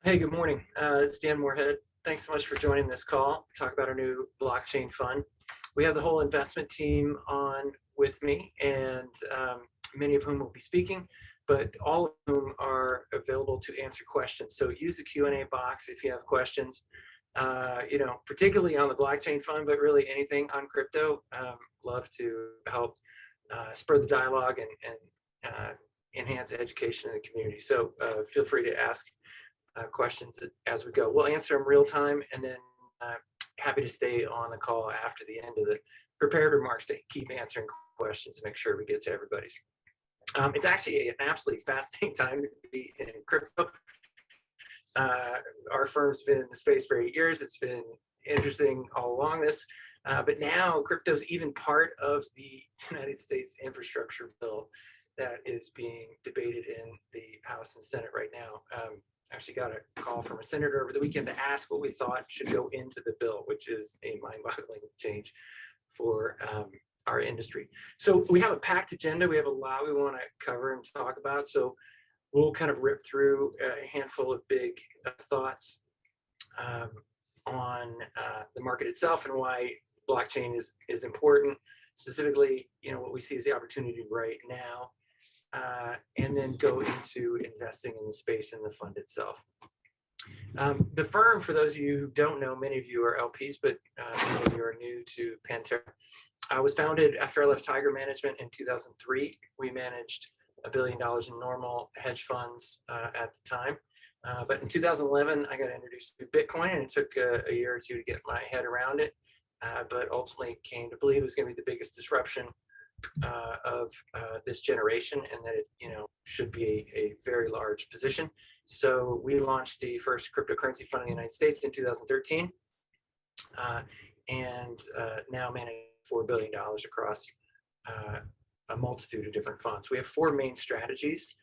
Hey, good morning. It's Dan Moorhead. Thanks so much for joining this call. Talk about our new blockchain fund. We have the whole investment team on with me, and many of whom will be speaking, but all of whom are available to answer questions. So use the Q&A box if you have questions. Particularly on the blockchain fund, but really anything on crypto. Love to help spur the dialogue and enhance education in the community. So feel free to ask questions as we go. We'll answer them real time, and then happy to stay on the call after the end of the prepared remarks to keep answering questions to make sure we get to everybody's. It's actually an absolutely fascinating time to be in crypto. Our firm's been in the space for 8 years. It's been interesting all along this, but now crypto's even part of the United States infrastructure bill that is being debated in the House and Senate right now. Actually got a call from a senator over the weekend to ask what we thought should go into the bill, which is a mind-boggling change for our industry. So we have a packed agenda. We have a lot we want to cover and talk about. So we'll kind of rip through a handful of big thoughts on the market itself and why blockchain is important. Specifically, what we see is the opportunity right now. And then go into investing in the space and the fund itself. The firm, for those of you who don't know, many of you are LPs, but many of you are new to Pantera. Was founded after I left Tiger Management in 2003. We managed $1 billion in normal hedge funds at the time. But in 2011, I got introduced to Bitcoin, and it took a year or two to get my head around it. But ultimately came to believe it was going to be the biggest disruption of this generation, and that it should be a very large position. So we launched the first cryptocurrency fund in the United States in 2013, and now manage $4 billion across a multitude of different funds. We have 4 main strategies.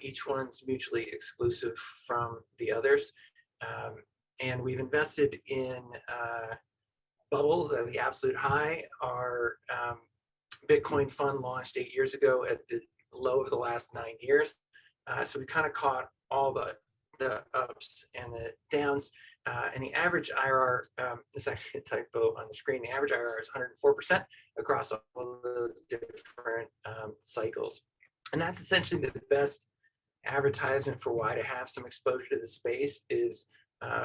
Each one's mutually exclusive from the others, and we've invested in bubbles at the absolute high. Our Bitcoin fund launched 8 years ago at the low of the last 9 years. So we kind of caught all the ups and the downs. And the average IRR, this is actually a typo on the screen, the average IRR is 104% across all of those different cycles. And that's essentially the best advertisement for why to have some exposure to the space is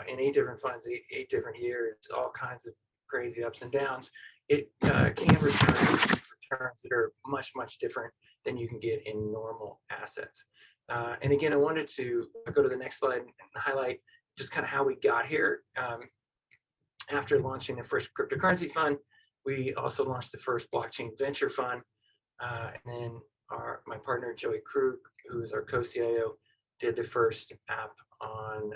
in 8 different funds, 8 different years, all kinds of crazy ups and downs. It can returns that are much, much different than you can get in normal assets. And again, I wanted to go to the next slide and highlight just kind of how we got here. After launching the first cryptocurrency fund, we also launched the first blockchain venture fund. And then my partner, Joey Krug, who is our co-CIO, did the first app on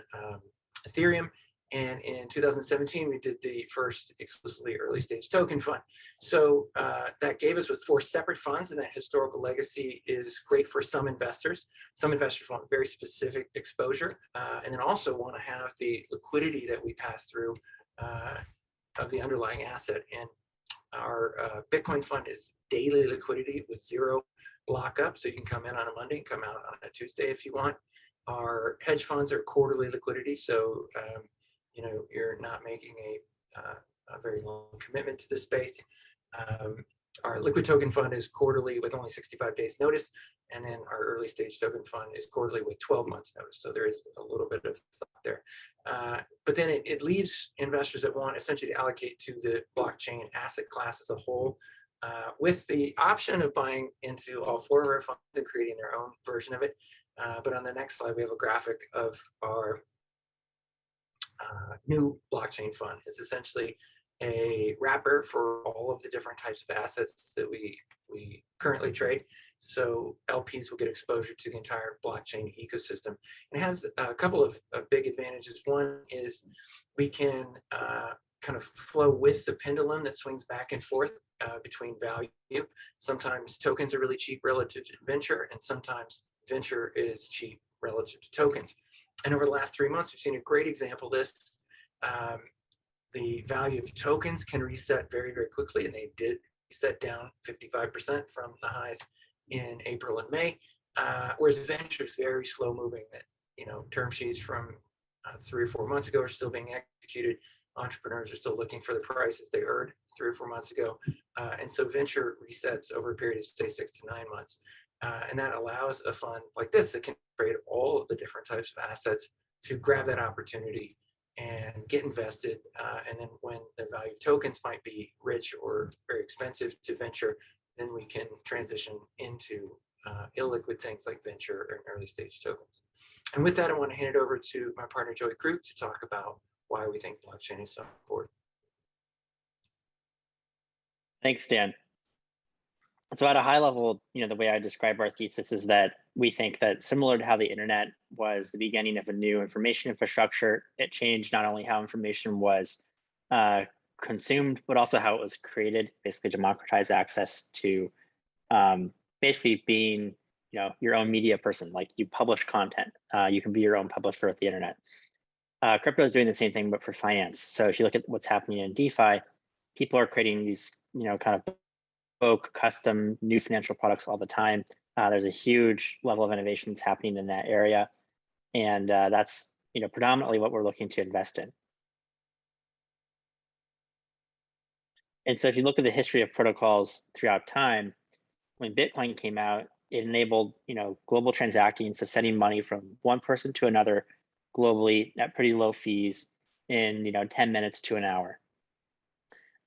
Ethereum. And in 2017, we did the first exclusively early stage token fund. So that gave us with 4 separate funds, and that historical legacy is great for some investors. Some investors want very specific exposure and then also want to have the liquidity that we pass through of the underlying asset. And our Bitcoin fund is daily liquidity with 0 lockup. So you can come in on a Monday and come out on a Tuesday if you want. Our hedge funds are quarterly liquidity. So you're not making a very long commitment to the space. Our liquid token fund is quarterly with only 65 days notice, and then our early stage token fund is quarterly with 12 months notice. So there is a little bit of thought there. But then it leaves investors that want essentially to allocate to the blockchain asset class as a whole, with the option of buying into all 4 of our funds and creating their own version of it. But on the next slide, we have a graphic of our new blockchain fund. Is essentially a wrapper for all of the different types of assets that we currently trade. So LPs will get exposure to the entire blockchain ecosystem. And it has a couple of big advantages. One is we can kind of flow with the pendulum that swings back and forth between value. Sometimes tokens are really cheap relative to venture, and sometimes venture is cheap relative to tokens. And over the last 3 months, we've seen a great example of this. The value of tokens can reset very, very quickly, and they did reset down 55% from the highs in April and May, whereas venture is very slow moving. That term sheets from 3 or 4 months ago are still being executed. Entrepreneurs are still looking for the prices they earned 3 or 4 months ago. And so venture resets over a period of, say, 6 to 9 months. And that allows a fund like this that can trade all of the different types of assets to grab that opportunity and get invested. And then when the value of tokens might be rich or very expensive to venture, then we can transition into illiquid things like venture or early stage tokens. And with that, I want to hand it over to my partner, Joey Krug, to talk about why we think blockchain is so important. Thanks, Dan. So at a high level, the way I describe our thesis is that we think that similar to how the internet was the beginning of a new information infrastructure, it changed not only how information was consumed, but also how it was created, basically democratized access to basically being your own media person. Like you publish content, you can be your own publisher with the internet. Crypto is doing the same thing, but for finance. So if you look at what's happening in DeFi, people are creating these kind of bespoke, custom new financial products all the time. There's a huge level of innovation that's happening in that area. And that's predominantly what we're looking to invest in. And so if you look at the history of protocols throughout time, when Bitcoin came out, it enabled global transacting, so sending money from one person to another globally at pretty low fees in 10 minutes to an hour.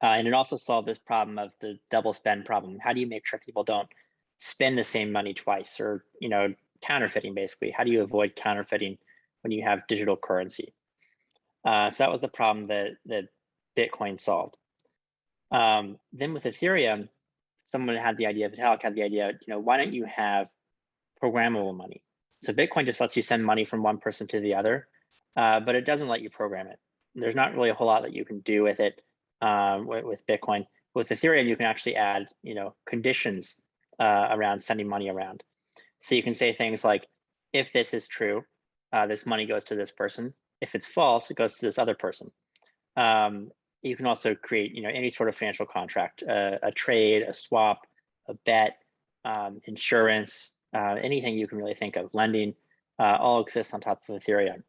And it also solved this problem of the double spend problem. How do you make sure people don't spend the same money twice, or counterfeiting basically? How do you avoid counterfeiting when you have digital currency? So that was the problem that Bitcoin solved. Then with Ethereum, someone had the idea, Vitalik had the idea, why don't you have programmable money? So Bitcoin just lets you send money from one person to the other, but it doesn't let you program it. There's not really a whole lot that you can do with it with Bitcoin. With Ethereum, you can actually add, conditions around sending money around. So you can say things like, if this is true, this money goes to this person. If it's false, it goes to this other person. You can also create, any sort of financial contract, a trade, a swap, a bet, insurance, anything you can really think of, lending, all exists on top of Ethereum.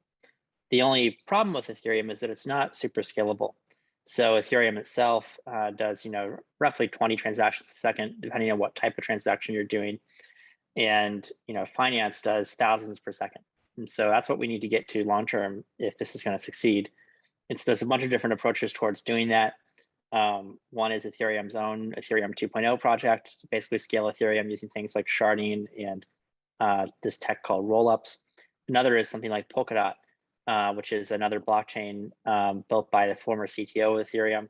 The only problem with Ethereum is that it's not super scalable. So Ethereum itself does, roughly 20 transactions a second, depending on what type of transaction you're doing. And, finance does thousands per second. And so that's what we need to get to long-term if this is going to succeed. And so there's a bunch of different approaches towards doing that. One is Ethereum's own Ethereum 2.0 project to basically scale Ethereum using things like sharding and this tech called rollups. Another is something like Polkadot, which is another blockchain built by the former CTO of Ethereum,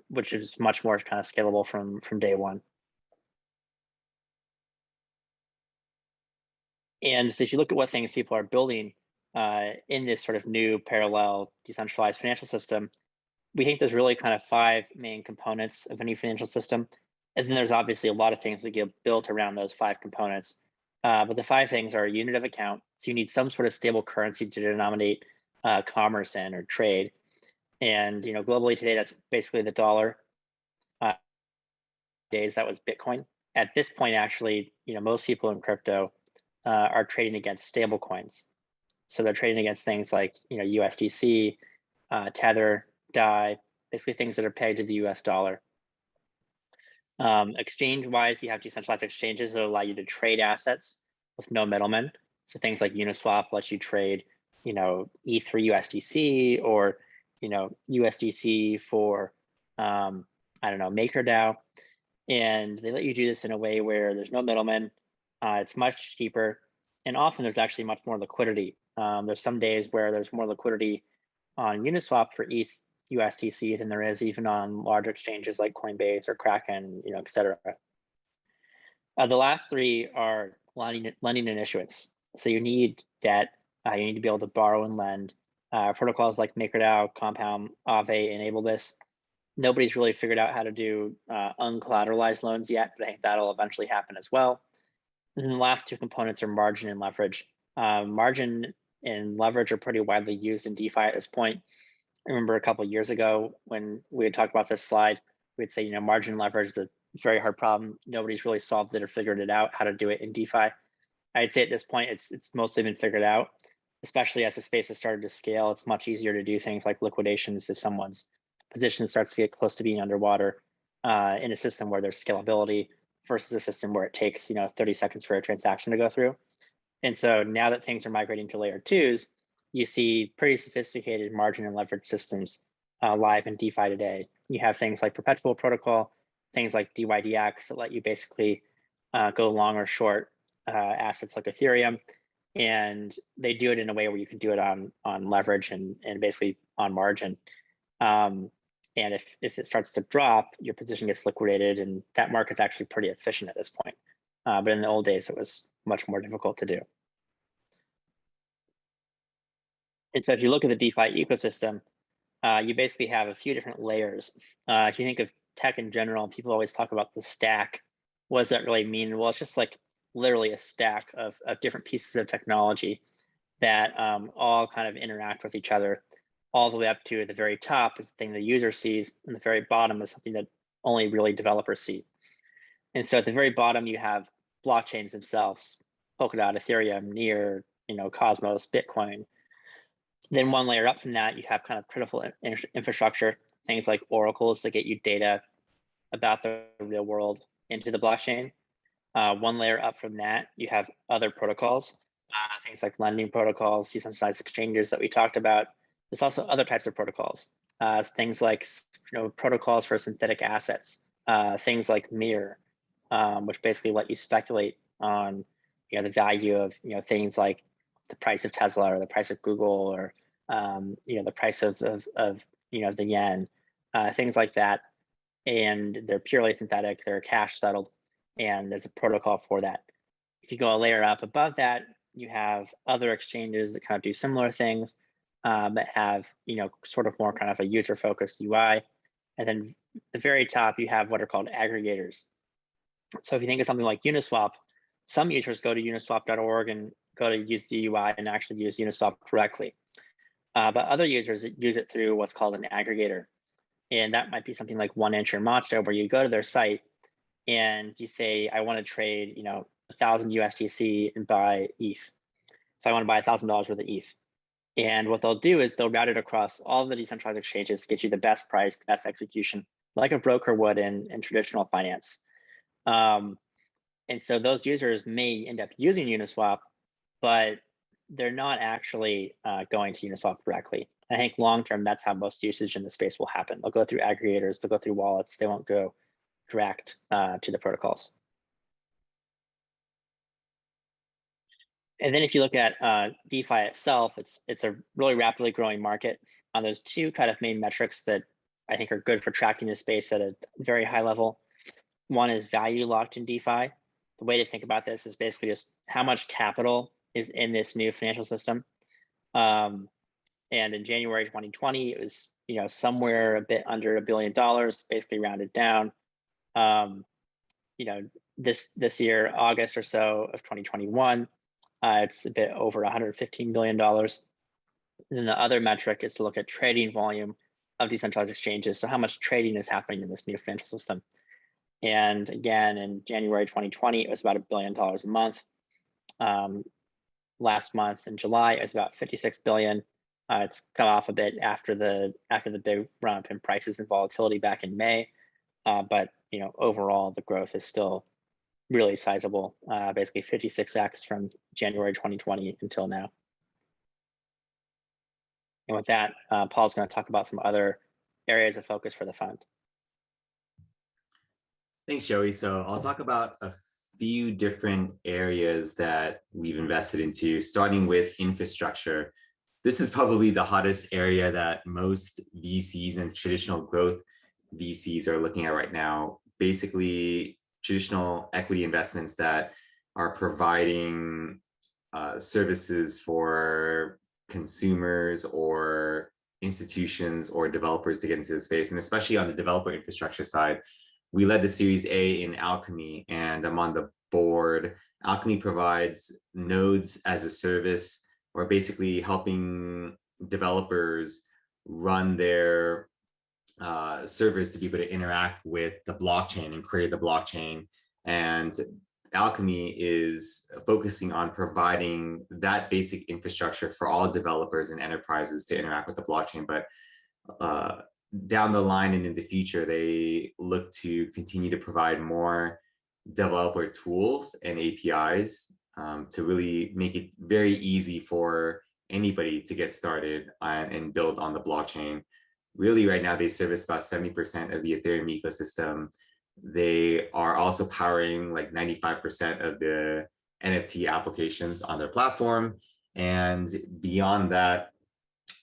which is much more kind of scalable from day one. And so if you look at what things people are building in this sort of new parallel decentralized financial system, we think there's really kind of 5 main components of any financial system. And then there's obviously a lot of things that get built around those 5 components. But the 5 things are a unit of account. So you need some sort of stable currency to denominate commerce in or trade. And globally today, that's basically the dollar. Days that was Bitcoin. At this point, actually, most people in crypto are trading against stable coins. So they're trading against things like USDC, Tether, DAI, basically things that are pegged to the US dollar. Exchange-wise, you have decentralized exchanges that allow you to trade assets with no middlemen. So things like Uniswap lets you trade, ETH for USDC, or USDC for MakerDAO, and they let you do this in a way where there's no middlemen. It's much cheaper, and often there's actually much more liquidity. There's some days where there's more liquidity on Uniswap for ETH USDC than there is even on large exchanges like Coinbase or Kraken, et cetera. The last 3 are lending and issuance. So you need debt. You need to be able to borrow and lend. Protocols like MakerDAO, Compound, Aave enable this. Nobody's really figured out how to do uncollateralized loans yet, but I think that'll eventually happen as well. And then the last 2 components are margin and leverage. Margin and leverage are pretty widely used in DeFi at this point. I remember a couple of years ago when we had talked about this slide, we'd say, margin leverage is a very hard problem. Nobody's really solved it or figured it out how to do it in DeFi. I'd say at this point, it's mostly been figured out. especially as the space has started to scale. It's much easier to do things like liquidations if someone's position starts to get close to being underwater in a system where there's scalability versus a system where it takes 30 seconds for a transaction to go through. And so now that things are migrating to layer twos, you see pretty sophisticated margin and leverage systems live in DeFi today. You have things like perpetual protocol, things like DYDX that let you basically go long or short assets like Ethereum. And they do it in a way where you can do it on leverage and basically on margin. And if it starts to drop, your position gets liquidated, and that market's actually pretty efficient at this point. But in the old days, it was much more difficult to do. And so if you look at the DeFi ecosystem, you basically have a few different layers. If you think of tech in general, people always talk about the stack. What does that really mean? Well, it's just like literally a stack of different pieces of technology that all kind of interact with each other, all the way up to the very top is the thing the user sees, and the very bottom is something that only really developers see. And so at the very bottom, you have blockchains themselves, Polkadot, Ethereum, Near, Cosmos, Bitcoin. Then one layer up from that, you have kind of critical infrastructure, things like oracles that get you data about the real world into the blockchain. One layer up from that, you have other protocols, things like lending protocols, decentralized exchanges that we talked about. There's also other types of protocols, things like protocols for synthetic assets, things like Mirror, which basically let you speculate on the value of things like the price of Tesla or the price of Google or the price of the yen, things like that. And they're purely synthetic, they're cash settled, and there's a protocol for that. If you go a layer up above that, you have other exchanges that kind of do similar things that have sort of more kind of a user-focused UI. And then at the very top, you have what are called aggregators. So if you think of something like Uniswap, some users go to uniswap.org and go to use the UI and actually use Uniswap directly. But other users use it through what's called an aggregator. And that might be something like 1inch or Matcha, where you go to their site and you say, I want to trade 1,000 USDC and buy ETH. So I want to buy $1,000 worth of ETH. And what they'll do is they'll route it across all the decentralized exchanges to get you the best price, best execution, like a broker would in traditional finance. And so those users may end up using Uniswap, but they're not actually going to Uniswap directly. I think long-term, that's how most usage in the space will happen. They'll go through aggregators, they'll go through wallets, they won't go direct to the protocols. And then if you look at DeFi itself, it's a really rapidly growing market. There's two kind of main metrics that I think are good for tracking the space at a very high level. One is value locked in DeFi. The way to think about this is basically just how much capital is in this new financial system. And in January 2020, it was somewhere a bit under $1 billion, basically rounded down. This year, August or so of 2021, it's a bit over $115 billion. And then the other metric is to look at trading volume of decentralized exchanges. So how much trading is happening in this new financial system? And again, in January 2020, it was about $1 billion a month. Last month in July, it was about 56 billion. It's come off a bit after the big run up in prices and volatility back in May, but overall the growth is still really sizable, basically 56x from January 2020 until now. And with that, Paul's going to talk about some other areas of focus for the fund. Thanks, Joey. So I'll talk about a few different areas that we've invested into, starting with infrastructure. This is probably the hottest area that most VCs and traditional growth VCs are looking at right now. Basically, traditional equity investments that are providing services for consumers or institutions or developers to get into the space. And especially on the developer infrastructure side, we led the Series A in Alchemy, and I'm on the board. Alchemy provides nodes as a service, or basically helping developers run their servers to be able to interact with the blockchain and create the blockchain. And Alchemy is focusing on providing that basic infrastructure for all developers and enterprises to interact with the blockchain. But down the line and in the future, they look to continue to provide more developer tools and APIs to really make it very easy for anybody to get started and build on the blockchain. Really, right now, they service about 70% of the Ethereum ecosystem. They are also powering like 95% of the NFT applications on their platform. And beyond that,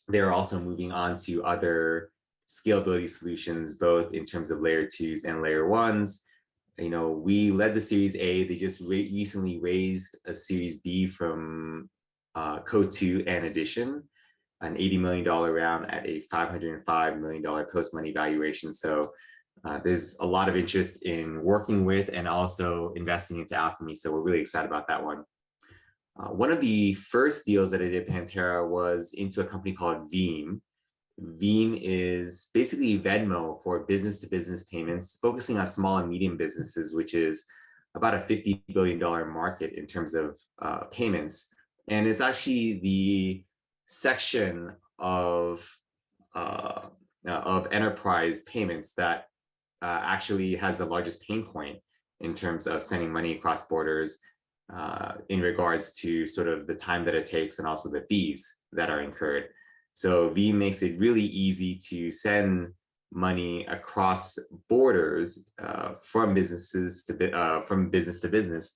they're also moving on to other scalability solutions, both in terms of layer 2s and layer 1s. You know, we led the Series A. They just recently raised a Series B from Code 2 and Addition, an $80 million round at a $505 million post-money valuation. So there's a lot of interest in working with and also investing into Alchemy. So we're really excited about that one. One of the first deals that I did at Pantera was into a company called Veeam. Veeam is basically Venmo for business-to-business payments, focusing on small and medium businesses, which is about a $50 billion market in terms of payments. And it's actually the section of enterprise payments that actually has the largest pain point in terms of sending money across borders in regards to sort of the time that it takes and also the fees that are incurred. So Veeam makes it really easy to send money across borders from business to business,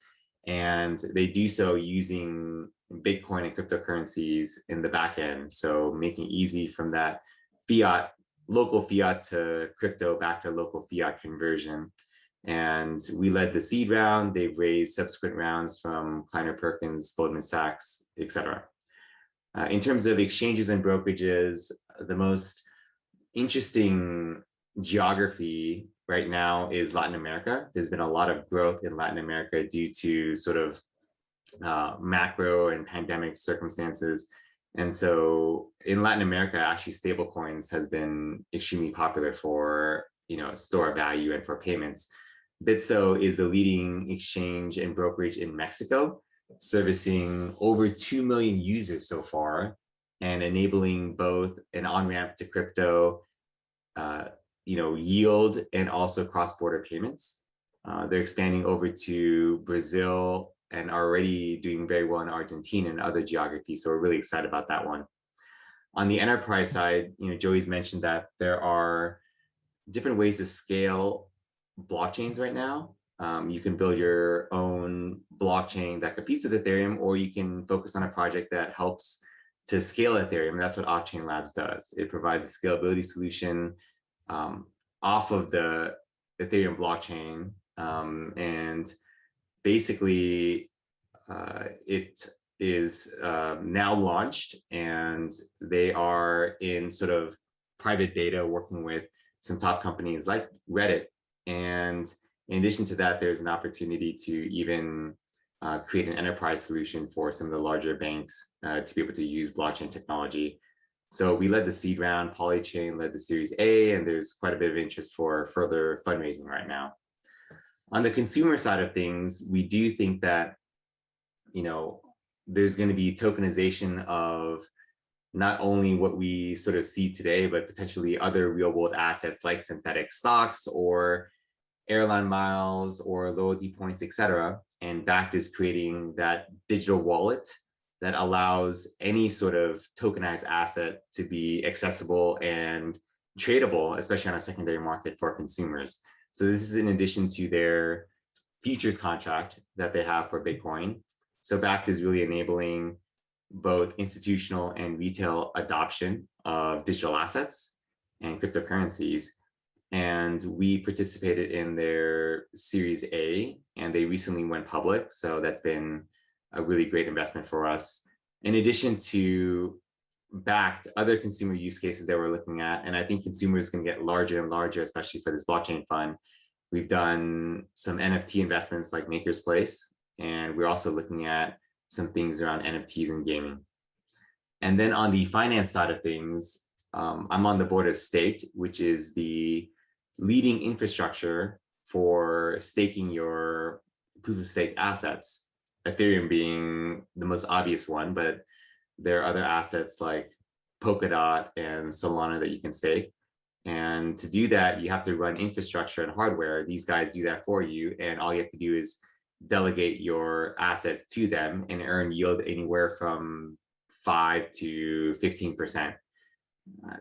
and they do so using Bitcoin and cryptocurrencies in the back end. So making it easy from that local fiat to crypto back to local fiat conversion. And we led the seed round. They've raised subsequent rounds from Kleiner Perkins, Goldman Sachs, et cetera. In terms of exchanges and brokerages, the most interesting geography right now is Latin America. There's been a lot of growth in Latin America due to sort of macro and pandemic circumstances. And so in Latin America, actually stablecoins has been extremely popular for, you know, store of value and for payments. Bitso is the leading exchange and brokerage in Mexico, servicing over 2 million users so far and enabling both an on-ramp to crypto, yield and also cross-border payments. They're expanding over to Brazil and are already doing very well in Argentina and other geographies. So we're really excited about that one. On the enterprise side, Joey's mentioned that there are different ways to scale blockchains right now. You can build your own blockchain that competes with Ethereum, or you can focus on a project that helps to scale Ethereum. That's what Off-Chain Labs does. It provides a scalability solution off of the Ethereum blockchain. And basically, it is now launched, and they are in sort of private beta working with some top companies like Reddit. And in addition to that, there's an opportunity to even create an enterprise solution for some of the larger banks to be able to use blockchain technology. So we led the seed round, Polychain led the Series A, and there's quite a bit of interest for further fundraising right now. On the consumer side of things, we do think that, there's going to be tokenization of not only what we sort of see today, but potentially other real world assets like synthetic stocks or airline miles or loyalty points, et cetera. And Bakkt is creating that digital wallet that allows any sort of tokenized asset to be accessible and tradable, especially on a secondary market for consumers. So this is in addition to their futures contract that they have for Bitcoin. So Bakkt is really enabling both institutional and retail adoption of digital assets and cryptocurrencies. And we participated in their Series A, and they recently went public. So that's been a really great investment for us. In addition to Bakkt, other consumer use cases that we're looking at, and I think consumers can get larger and larger, especially for this blockchain fund. We've done some NFT investments like Maker's Place, and we're also looking at some things around NFTs and gaming. And then on the finance side of things, I'm on the board of Staked, which is the leading infrastructure for staking your proof of stake assets, Ethereum being the most obvious one, but there are other assets like Polkadot and Solana that you can stake. And to do that, you have to run infrastructure and hardware. These guys do that for you. And all you have to do is delegate your assets to them and earn yield anywhere from 5 to 15%.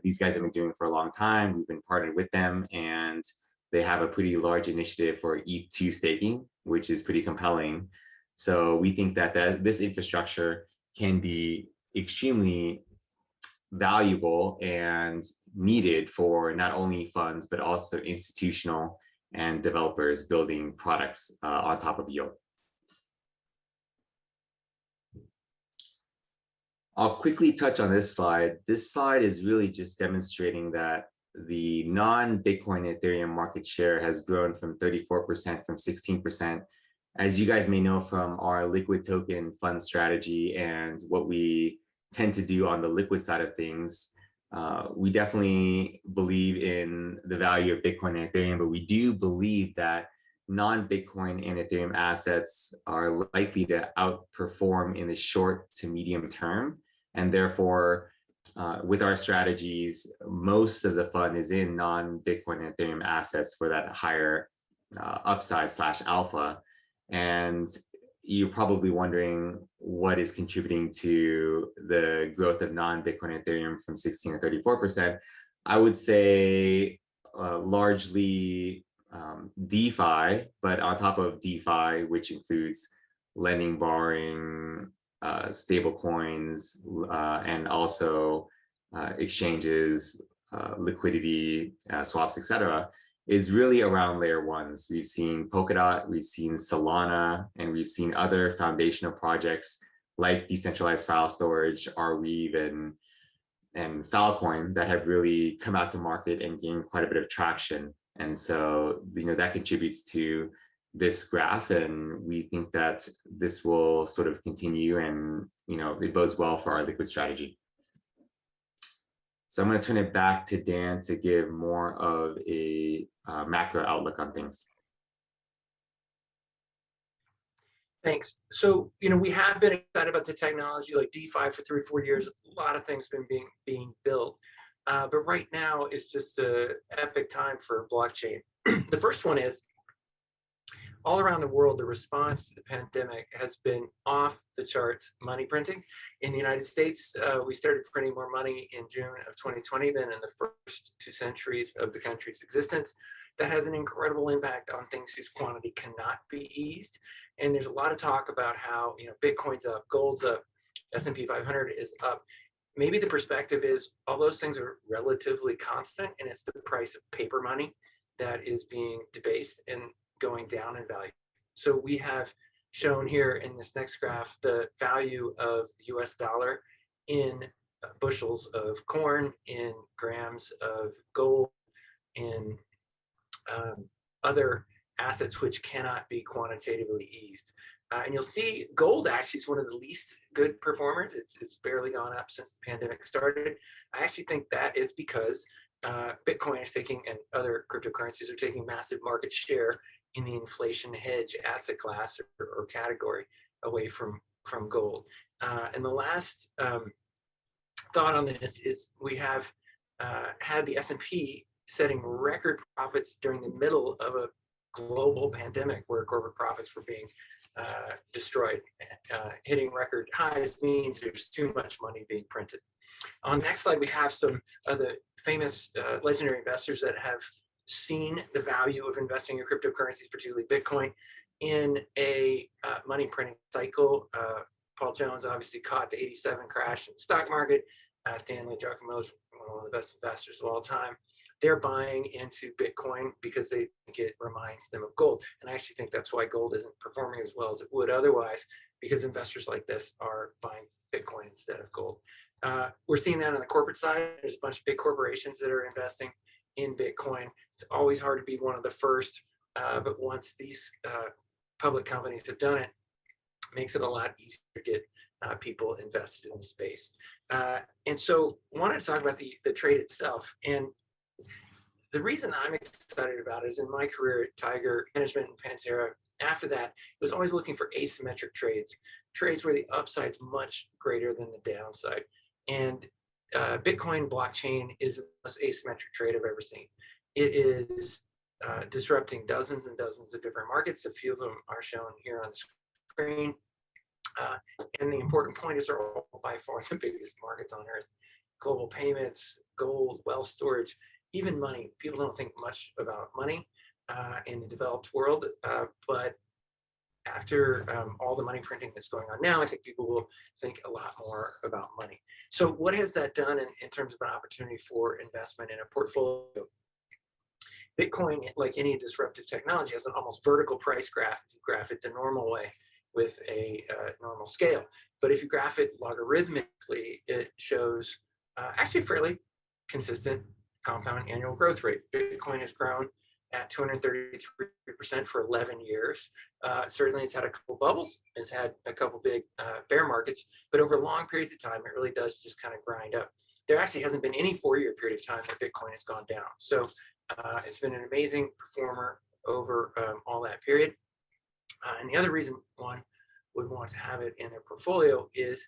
These guys have been doing it for a long time. We've been partnered with them, and they have a pretty large initiative for ETH2 staking, which is pretty compelling. So we think that this infrastructure can be extremely valuable and needed for not only funds, but also institutional and developers building products on top of yield. I'll quickly touch on this slide. This slide is really just demonstrating that the non-Bitcoin Ethereum market share has grown from 34% from 16%. As you guys may know from our liquid token fund strategy and what we tend to do on the liquid side of things, we definitely believe in the value of Bitcoin and Ethereum, but we do believe that non-Bitcoin and Ethereum assets are likely to outperform in the short to medium term. And therefore, with our strategies, most of the fund is in non-Bitcoin and Ethereum assets for that higher upside / alpha. And you're probably wondering what is contributing to the growth of non-Bitcoin and Ethereum from 16 to 34%. I would say largely DeFi, but on top of DeFi, which includes lending, borrowing, stable coins, and also exchanges, liquidity, swaps, etc., is really around layer ones. We've seen Polkadot, we've seen Solana, and we've seen other foundational projects like decentralized file storage, Arweave, and Filecoin that have really come out to market and gained quite a bit of traction. And so, that contributes to this graph, and we think that this will sort of continue, and it bodes well for our liquid strategy. So I'm going to turn it back to Dan to give more of a macro outlook on things. Thanks. So, we have been excited about the technology like DeFi for 3 or 4 years. A lot of things have been being built. But right now, it's just an epic time for blockchain. The first one is, all around the world, the response to the pandemic has been off the charts money printing. In the United States, we started printing more money in June of 2020 than in the first 2 centuries of the country's existence. That has an incredible impact on things whose quantity cannot be eased. And there's a lot of talk about how, Bitcoin's up, gold's up, S&P 500 is up. Maybe the perspective is all those things are relatively constant, and it's the price of paper money that is being debased and going down in value. So we have shown here in this next graph the value of the US dollar in bushels of corn, in grams of gold, in other assets which cannot be quantitatively eased. And you'll see gold actually is one of the least good performers. It's barely gone up since the pandemic started. I actually think that is because Bitcoin is taking, and other cryptocurrencies are taking, massive market share in the inflation hedge asset class or category away from gold. And the last thought on this is we have had the S&P setting record profits during the middle of a global pandemic where corporate profits were being destroyed. Hitting record highs means there's too much money being printed. On the next slide, we have some of the famous legendary investors that have seen the value of investing in cryptocurrencies, particularly Bitcoin, in a money printing cycle. Paul Jones obviously caught the '87 crash in the stock market. Stanley Druckenmiller is one of the best investors of all time. They're buying into Bitcoin because they think it reminds them of gold. And I actually think that's why gold isn't performing as well as it would otherwise, because investors like this are buying Bitcoin instead of gold. We're seeing that on the corporate side. There's a bunch of big corporations that are investing in Bitcoin. It's always hard to be one of the first, but once these public companies have done it, it makes it a lot easier to get people invested in the space. And so I wanted to talk about the trade itself. And the reason I'm excited about it is in my career at Tiger Management and Pantera, after that, it was always looking for asymmetric trades, trades where the upside's much greater than the downside. And Bitcoin blockchain is the most asymmetric trade I've ever seen. It is disrupting dozens and dozens of different markets. A few of them are shown here on the screen. And the important point is they're all by far the biggest markets on earth. Global payments, gold, wealth storage, even money. People don't think much about money in the developed world, but after all the money printing that's going on now, I think people will think a lot more about money. So what has that done in terms of an opportunity for investment in a portfolio? Bitcoin, like any disruptive technology, has an almost vertical price graph if you graph it the normal way with a normal scale. But if you graph it logarithmically, it shows actually fairly consistent compound annual growth rate. Bitcoin has grown at 233% for 11 years. Certainly it's had a couple bubbles, it's had a couple big bear markets, but over long periods of time, it really does just kind of grind up. There actually hasn't been any 4-year period of time that Bitcoin has gone down. So it's been an amazing performer over all that period. And the other reason one would want to have it in their portfolio is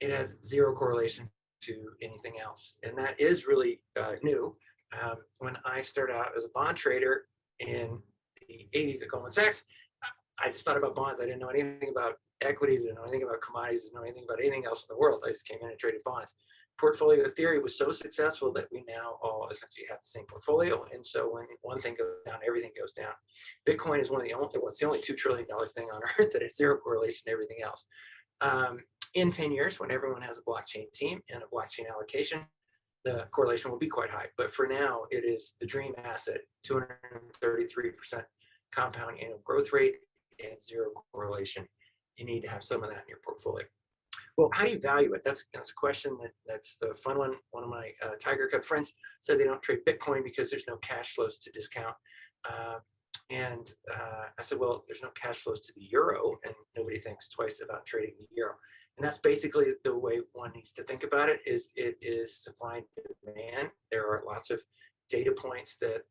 it has zero correlation to anything else. And that is really new. When I started out as a bond trader in the 80s at Goldman Sachs, I just thought about bonds. I didn't know anything about equities. I didn't know anything about commodities. I didn't know anything about anything else in the world. I just came in and traded bonds. Portfolio theory was so successful that we now all essentially have the same portfolio. And so when one thing goes down, everything goes down. Bitcoin is one of the only, well, it's the only $2 trillion thing on earth that has zero correlation to everything else. In 10 years, when everyone has a blockchain team and a blockchain allocation, the correlation will be quite high. But for now, it is the dream asset, 233% compound annual growth rate and zero correlation. You need to have some of that in your portfolio. Well, how do you value it? That's a question that's a fun one. One of my Tiger Cub friends said they don't trade Bitcoin because there's no cash flows to discount. And I said, well, there's no cash flows to the euro, and nobody thinks twice about trading the euro. And that's basically the way one needs to think about it. Is it is supply and demand. There are lots of data points that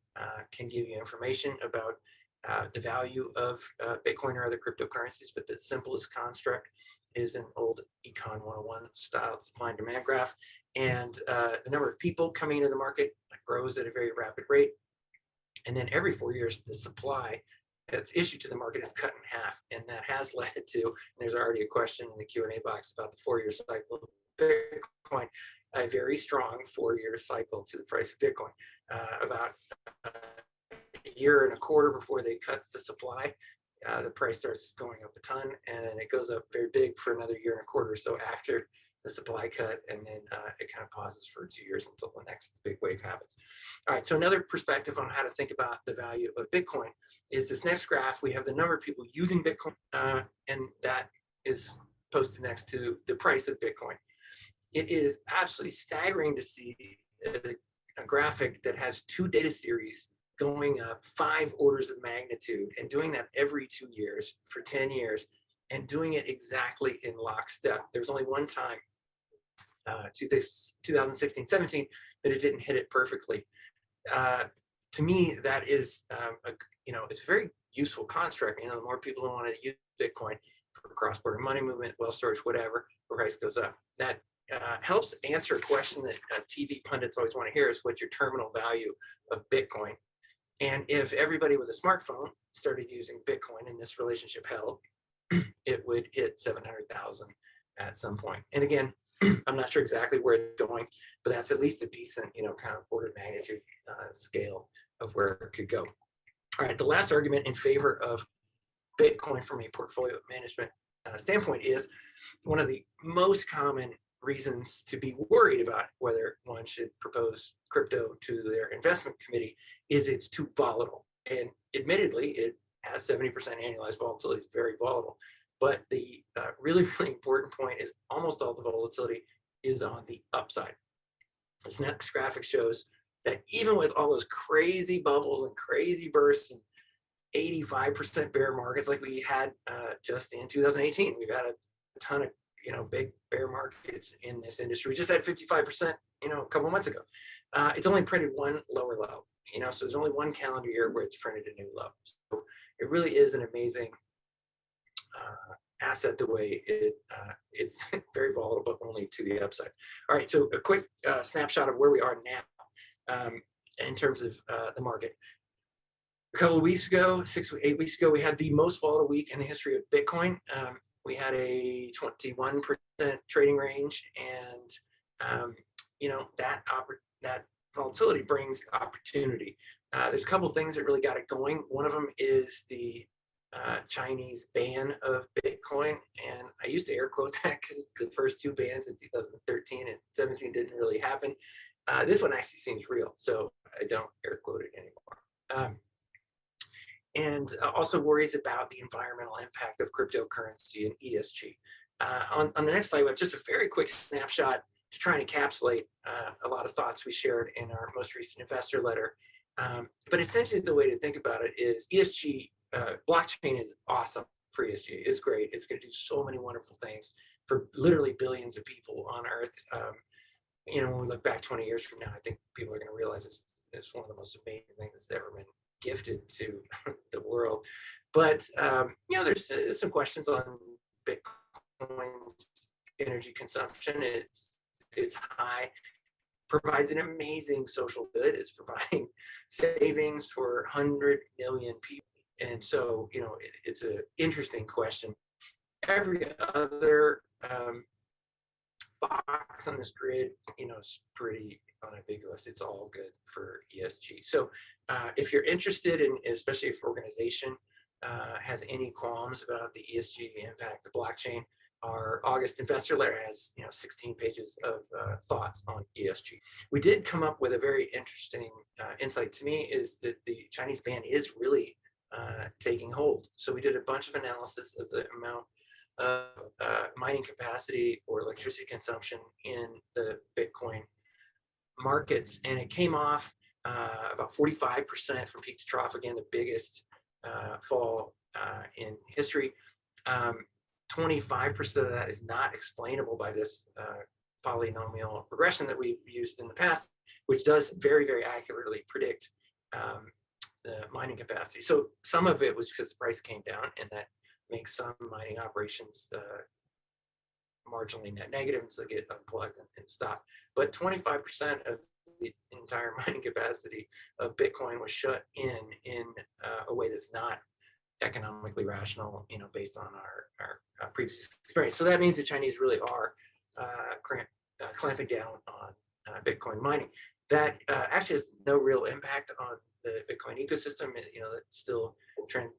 can give you information about the value of Bitcoin or other cryptocurrencies, but the simplest construct is an old Econ 101 style supply and demand graph. And the number of people coming into the market grows at a very rapid rate. And then every 4 years, the supply that's issued to the market is cut in half. And that has led to, and there's already a question in the Q&A box about the 4-year cycle of Bitcoin, a very strong 4-year cycle to the price of Bitcoin. About a year and a quarter before they cut the supply, the price starts going up a ton, and then it goes up very big for another year and a quarter. So after the supply cut, and then it kind of pauses for 2 years until the next big wave happens. All right, so another perspective on how to think about the value of Bitcoin is this next graph. We have the number of people using Bitcoin, and that is posted next to the price of Bitcoin. It is absolutely staggering to see a graphic that has 2 data series going up 5 orders of magnitude, and doing that every 2 years for 10 years, and doing it exactly in lockstep. There's only one time, 2016-17, that it didn't hit it perfectly. To me, that is, it's a very useful construct. The more people who want to use Bitcoin for cross-border money movement, wealth storage, whatever, the price goes up. That helps answer a question that TV pundits always want to hear: is what's your terminal value of Bitcoin? And if everybody with a smartphone started using Bitcoin and this relationship held, it would hit 700,000 at some point. And again, I'm not sure exactly where it's going, but that's at least a decent, kind of order of magnitude scale of where it could go. All right, the last argument in favor of Bitcoin from a portfolio management standpoint is one of the most common reasons to be worried about whether one should propose crypto to their investment committee is it's too volatile. And admittedly, it has 70% annualized volatility. It's very volatile. But the really, really important point is almost all the volatility is on the upside. This next graphic shows that even with all those crazy bubbles and crazy bursts and 85% bear markets like we had just in 2018, we've had a ton of big bear markets in this industry. We just had 55% a couple of months ago. It's only printed one lower low, so there's only one calendar year where it's printed a new low. So it really is an amazing asset the way it is very volatile, but only to the upside. All right, so a quick snapshot of where we are now in terms of the market. A couple of weeks ago, 8 weeks ago, we had the most volatile week in the history of Bitcoin. We had a 21% trading range, and that volatility brings opportunity. There's a couple of things that really got it going. One of them is the Chinese ban of Bitcoin, and I used to air quote that because the first two bans in 2013 and 17 didn't really happen. This one actually seems real, so I don't air quote it anymore. And also worries about the environmental impact of cryptocurrency and ESG. On the next slide, we have just a very quick snapshot to try and encapsulate a lot of thoughts we shared in our most recent investor letter. But essentially, the way to think about it is ESG, blockchain is awesome for ESG. It's great. It's going to do so many wonderful things for literally billions of people on Earth. When we look back 20 years from now, I think people are going to realize it's one of the most amazing things that's ever been gifted to the world. But there's some questions on Bitcoin's energy consumption. It's high, provides an amazing social good. It's providing savings for 100 million people, and so it's an interesting question. Every other box on this grid, is pretty unambiguous. It's all good for ESG. So if you're interested in, especially if organization has any qualms about the ESG impact of blockchain, our August investor letter has 16 pages of thoughts on ESG. We did come up with a very interesting insight to me, is that the Chinese ban is really taking hold. So we did a bunch of analysis of the amount of mining capacity or electricity consumption in the Bitcoin markets, and it came off about 45% from peak to trough. Again, the biggest fall in history. 25% of that is not explainable by this polynomial regression that we've used in the past, which does very, very accurately predict the mining capacity. So some of it was because the price came down, and that makes some mining operations marginally net negative, and so they get unplugged and stopped. But 25% of the entire mining capacity of Bitcoin was shut in a way that's not economically rational, based on our previous experience. So that means the Chinese really are clamping down on Bitcoin mining. That actually has no real impact on the Bitcoin ecosystem. It's still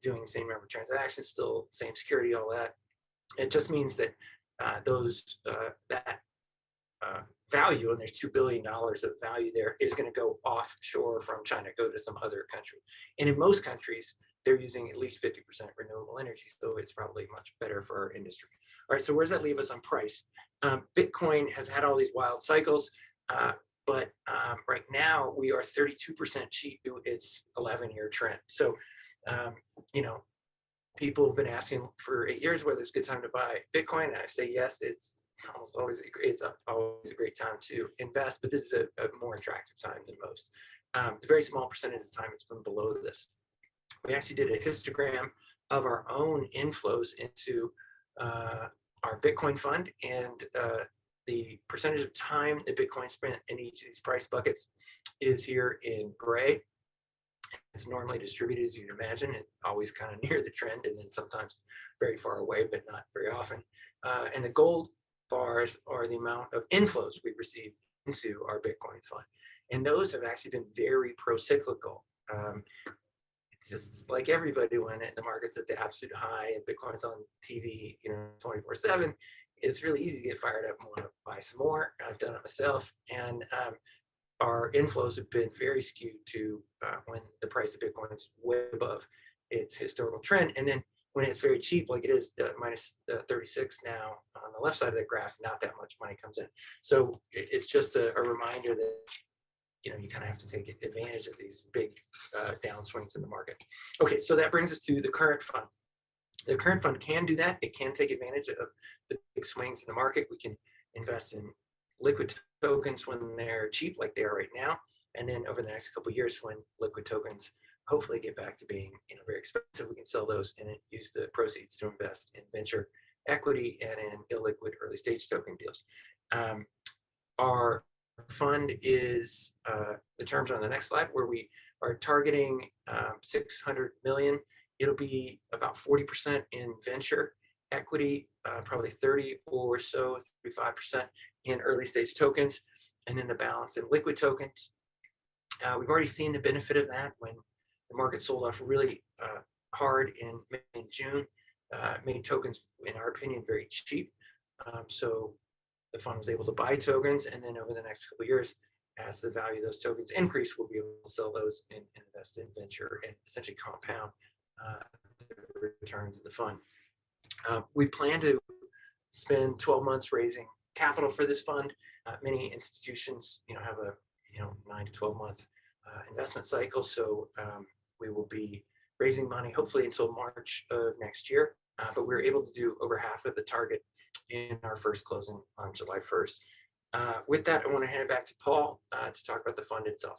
doing the same number of transactions, still same security, all that. It just means that that value, and there's $2 billion of value there, is going to go offshore from China, go to some other country. And in most countries, they're using at least 50% renewable energy, so it's probably much better for our industry. All right, so where does that leave us on price? Bitcoin has had all these wild cycles, but right now we are 32% cheap to its 11-year trend. So, people have been asking for 8 years whether it's a good time to buy Bitcoin, and I say yes. It's always a great time to invest, but this is a more attractive time than most. A very small percentage of the time it's been below this. We actually did a histogram of our own inflows into our Bitcoin fund, and the percentage of time that Bitcoin spent in each of these price buckets is here in gray. It's normally distributed, as you'd imagine, and always kind of near the trend, and then sometimes very far away, but not very often. And the gold bars are the amount of inflows we received into our Bitcoin fund. And those have actually been very pro-cyclical. Just like everybody, when the market's at the absolute high and Bitcoin's on TV, 24/7, it's really easy to get fired up and want to buy some more. I've done it myself. And our inflows have been very skewed to when the price of Bitcoin is way above its historical trend. And then when it's very cheap, like it is minus 36 now on the left side of the graph, not that much money comes in. So it's just a reminder that you kind of have to take advantage of these big downswings in the market. Okay, so that brings us to the current fund. The current fund can do that. It can take advantage of the big swings in the market. We can invest in liquid tokens when they're cheap, like they are right now, and then over the next couple of years, when liquid tokens hopefully get back to being very expensive, we can sell those and use the proceeds to invest in venture equity and in illiquid early stage token deals. Our fund is the terms are on the next slide, where we are targeting 600 million. It'll be about 40% in venture equity, probably 30 or so, 35% in early stage tokens, and then the balance in liquid tokens. We've already seen the benefit of that when the market sold off really hard in June, made tokens, in our opinion, very cheap. So the fund was able to buy tokens, and then over the next couple of years, as the value of those tokens increase, we'll be able to sell those and invest in venture and essentially compound the returns of the fund. We plan to spend 12 months raising capital for this fund. Many institutions, have a 9 to 12 month investment cycle, so we will be raising money hopefully until March of next year. But we're able to do over half of the target in our first closing on July 1st. With that, I want to hand it back to Paul to talk about the fund itself.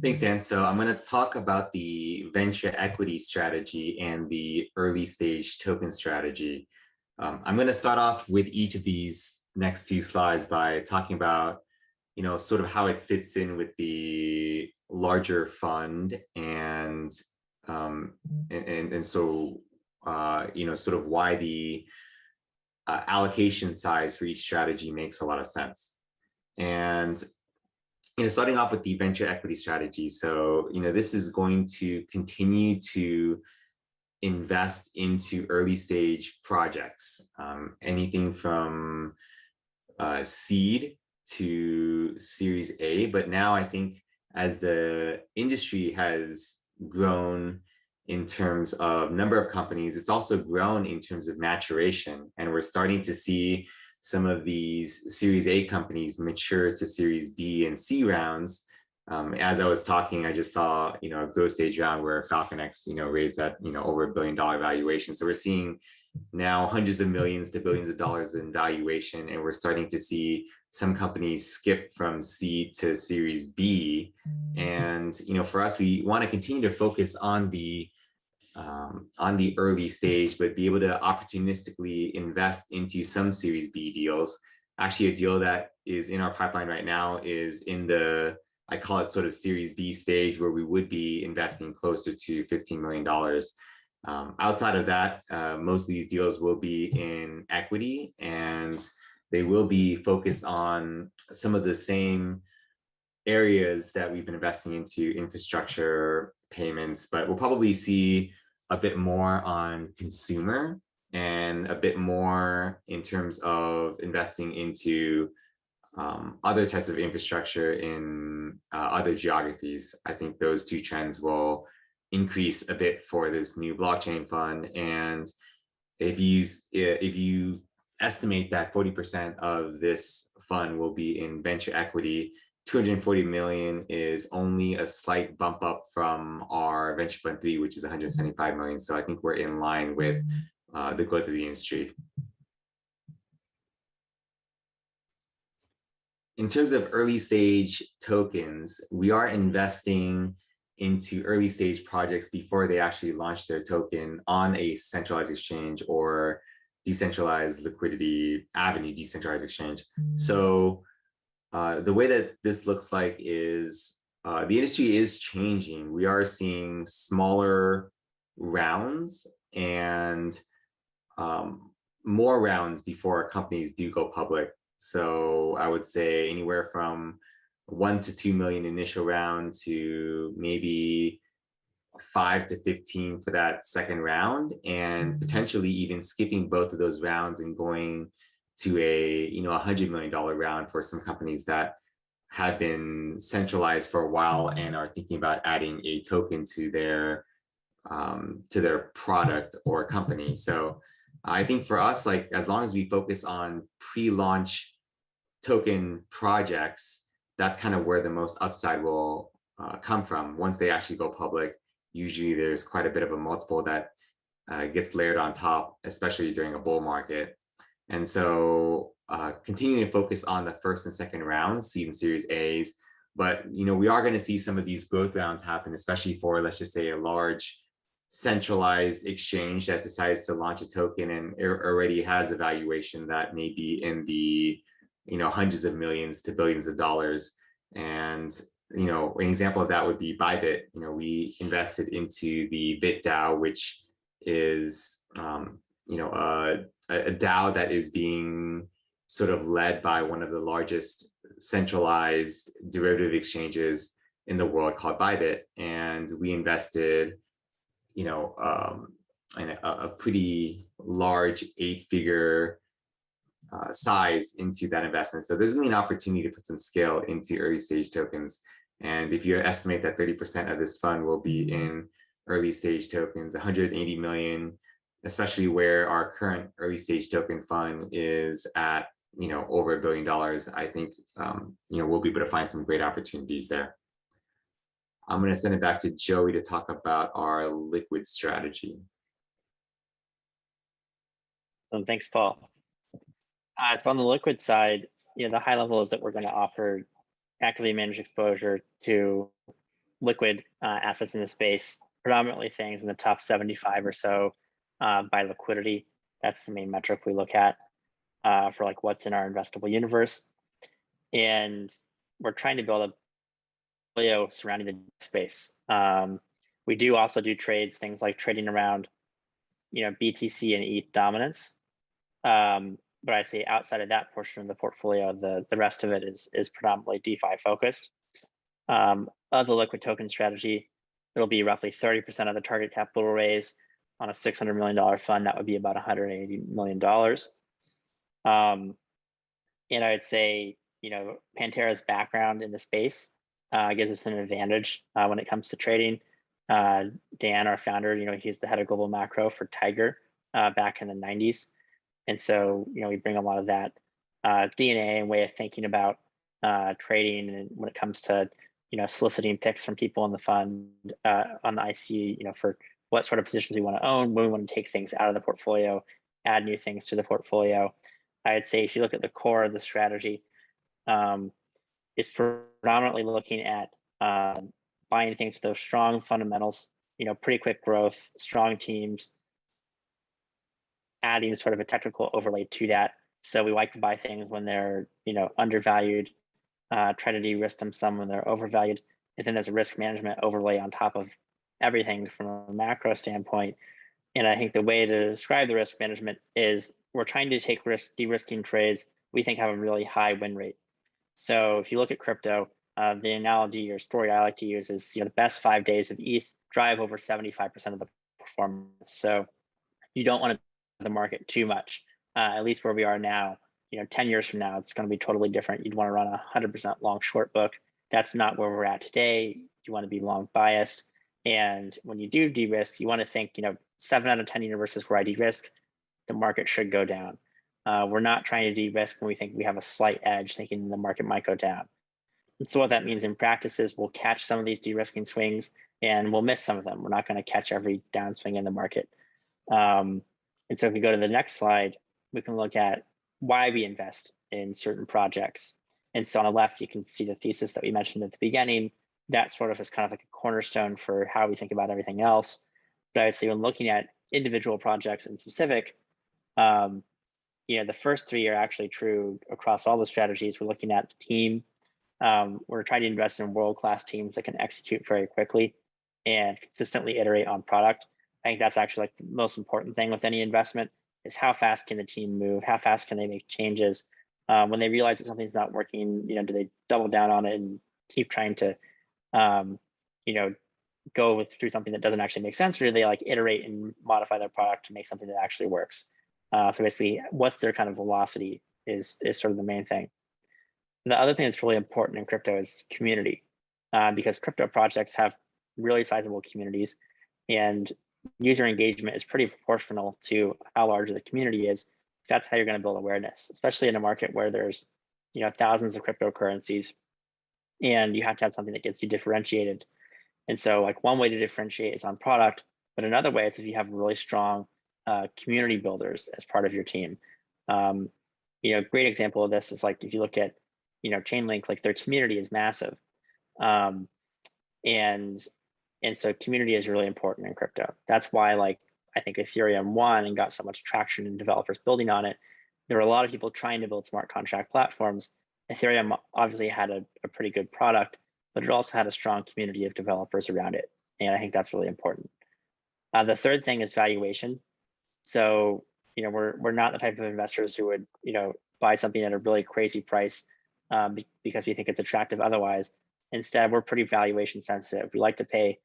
Thanks, Dan. So I'm going to talk about the venture equity strategy and the early stage token strategy. I'm going to start off with each of these next two slides by talking about, sort of how it fits in with the larger fund and so, sort of why the allocation size for each strategy makes a lot of sense. And starting off with the venture equity strategy. So, this is going to continue to invest into early stage projects, anything from seed to Series A. But now I think as the industry has grown in terms of number of companies, it's also grown in terms of maturation. And we're starting to see some of these Series A companies mature to Series B and C rounds. As I was talking, I just saw, a growth stage round where FalconX, raised that, over $1 billion valuation. So we're seeing now hundreds of millions to billions of dollars in valuation, and we're starting to see some companies skip from C to Series B. And, for us, we want to continue to focus on the early stage, but be able to opportunistically invest into some Series B deals. Actually, a deal that is in our pipeline right now is in the, I call it sort of Series B stage, where we would be investing closer to $15 million. Outside of that, most of these deals will be in equity, and they will be focused on some of the same areas that we've been investing into, infrastructure, payments, but we'll probably see a bit more on consumer and a bit more in terms of investing into other types of infrastructure in other geographies. I think those two trends will increase a bit for this new blockchain fund. And if you estimate that 40% of this fund will be in venture equity, 240 million is only a slight bump up from our venture fund 3, which is 175 million. So I think we're in line with the growth of the industry. In terms of early stage tokens, we are investing into early stage projects before they actually launch their token on a centralized exchange or decentralized liquidity avenue, decentralized exchange. So the way that this looks like is the industry is changing. We are seeing smaller rounds and more rounds before companies do go public. So I would say anywhere from 1 to 2 million initial round to maybe 5 to 15 for that second round, and potentially even skipping both of those rounds and going to a $100 million round for some companies that have been centralized for a while and are thinking about adding a token to their product or company. So I think for us, like, as long as we focus on pre-launch token projects, that's kind of where the most upside will come from. Once they actually go public, usually there's quite a bit of a multiple that gets layered on top, especially during a bull market. And so continuing to focus on the first and second rounds, seed and Series A's. But we are going to see some of these growth rounds happen, especially for, let's just say, a large centralized exchange that decides to launch a token and already has a valuation that may be in the hundreds of millions to billions of dollars. And an example of that would be Bybit. We invested into the BitDAO, which is a DAO that is being sort of led by one of the largest centralized derivative exchanges in the world called Bybit. And we invested, in a pretty large 8-figure size into that investment. So there's going to be an opportunity to put some scale into early stage tokens. And if you estimate that 30% of this fund will be in early stage tokens, 180 million, especially where our current early stage token fund is at over $1 billion, I think we'll be able to find some great opportunities there. I'm going to send it back to Joey to talk about our liquid strategy. So thanks, Paul. So on the liquid side, the high level is that we're going to offer actively managed exposure to liquid assets in the space, predominantly things in the top 75 or so by liquidity. That's the main metric we look at for like what's in our investable universe. And we're trying to build a portfolio surrounding the space. We do also do trades, things like trading around, BTC and ETH dominance. But I say outside of that portion of the portfolio, the rest of it is predominantly DeFi focused. Of the liquid token strategy, it'll be roughly 30% of the target capital raise on a $600 million fund. That would be about $180 million. And I would say, Pantera's background in the space gives us an advantage when it comes to trading. Dan, our founder, he's the head of global macro for Tiger back in the 90s. And so, we bring a lot of that DNA and way of thinking about trading, and when it comes to, soliciting picks from people in the fund on the IC, for what sort of positions we want to own, when we want to take things out of the portfolio, add new things to the portfolio. I'd say if you look at the core of the strategy, it's predominantly looking at buying things with those strong fundamentals, pretty quick growth, strong teams, adding sort of a technical overlay to that. So we like to buy things when they're, undervalued, try to de-risk them some when they're overvalued. And then there's a risk management overlay on top of everything from a macro standpoint. And I think the way to describe the risk management is we're trying to take de-risking trades we think have a really high win rate. So if you look at crypto, the analogy or story I like to use is, the best 5 days of ETH drive over 75% of the performance. So you don't want to the market too much, at least where we are now. 10 years from now, it's going to be totally different. You'd want to run a 100% long short book. That's not where we're at today. You want to be long biased. And when you do de-risk, you want to think, 7 out of 10 universes where I de-risk, the market should go down. We're not trying to de-risk when we think we have a slight edge, thinking the market might go down. And so what that means in practice is we'll catch some of these de-risking swings and we'll miss some of them. We're not going to catch every downswing in the market. And so if we go to the next slide, we can look at why we invest in certain projects. And so on the left, you can see the thesis that we mentioned at the beginning. That sort of is kind of like a cornerstone for how we think about everything else. But I would say when looking at individual projects in specific, the first 3 are actually true across all the strategies. We're looking at the team. We're trying to invest in world-class teams that can execute very quickly and consistently iterate on product. I think that's actually like the most important thing with any investment is how fast can the team move? How fast can they make changes? When they realize that something's not working, do they double down on it and keep trying to, go through something that doesn't actually make sense, or do they like iterate and modify their product to make something that actually works? So basically, what's their kind of velocity is sort of the main thing. And the other thing that's really important in crypto is community, because crypto projects have really sizable communities, and user engagement is pretty proportional to how large the community is. That's how you're going to build awareness, especially in a market where there's thousands of cryptocurrencies, and you have to have something that gets you differentiated. And so like one way to differentiate is on product, but another way is if you have really strong community builders as part of your team. great example of this is like if you look at Chainlink, like their community is massive, um, and so community is really important in crypto. That's why like I think Ethereum won and got so much traction and developers building on it. There were a lot of people trying to build smart contract platforms. Ethereum obviously had a pretty good product, but it also had a strong community of developers around it, and I think that's really important. The third thing is valuation. So we're not the type of investors who would buy something at a really crazy price because we think it's attractive otherwise. Instead, we're pretty valuation sensitive. We like to pay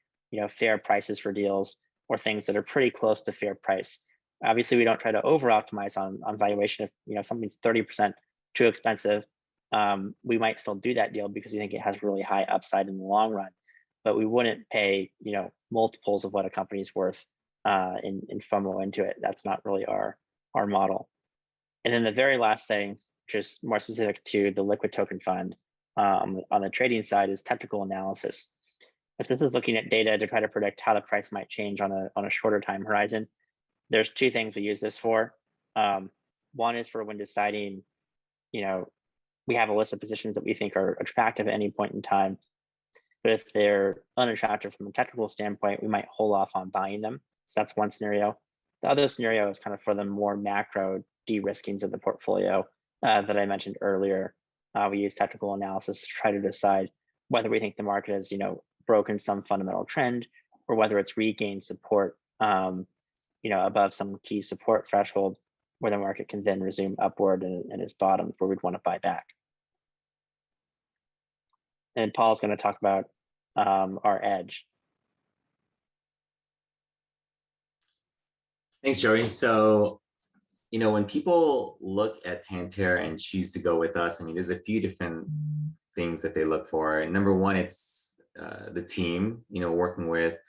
fair prices for deals or things that are pretty close to fair price. Obviously, we don't try to over optimize on valuation. If something's 30% too expensive, we might still do that deal because we think it has really high upside in the long run. But we wouldn't pay multiples of what a company's worth in FOMO into it. That's not really our model. And then the very last thing, which is more specific to the liquid token fund on the trading side, is technical analysis. This is looking at data to try to predict how the price might change on a shorter time horizon. There's two things we use this for. One is for when deciding, we have a list of positions that we think are attractive at any point in time. But if they're unattractive from a technical standpoint, we might hold off on buying them. So that's one scenario. The other scenario is kind of for the more macro de-riskings of the portfolio that I mentioned earlier. We use technical analysis to try to decide whether we think the market has, broken some fundamental trend or whether it's regained support, above some key support threshold where the market can then resume upward and is bottomed where we'd want to buy back. And Paul's going to talk about our edge. Thanks, Joey. So, when people look at Pantera and choose to go with us, I mean, there's a few different things that they look for. And number one, it's the team, working with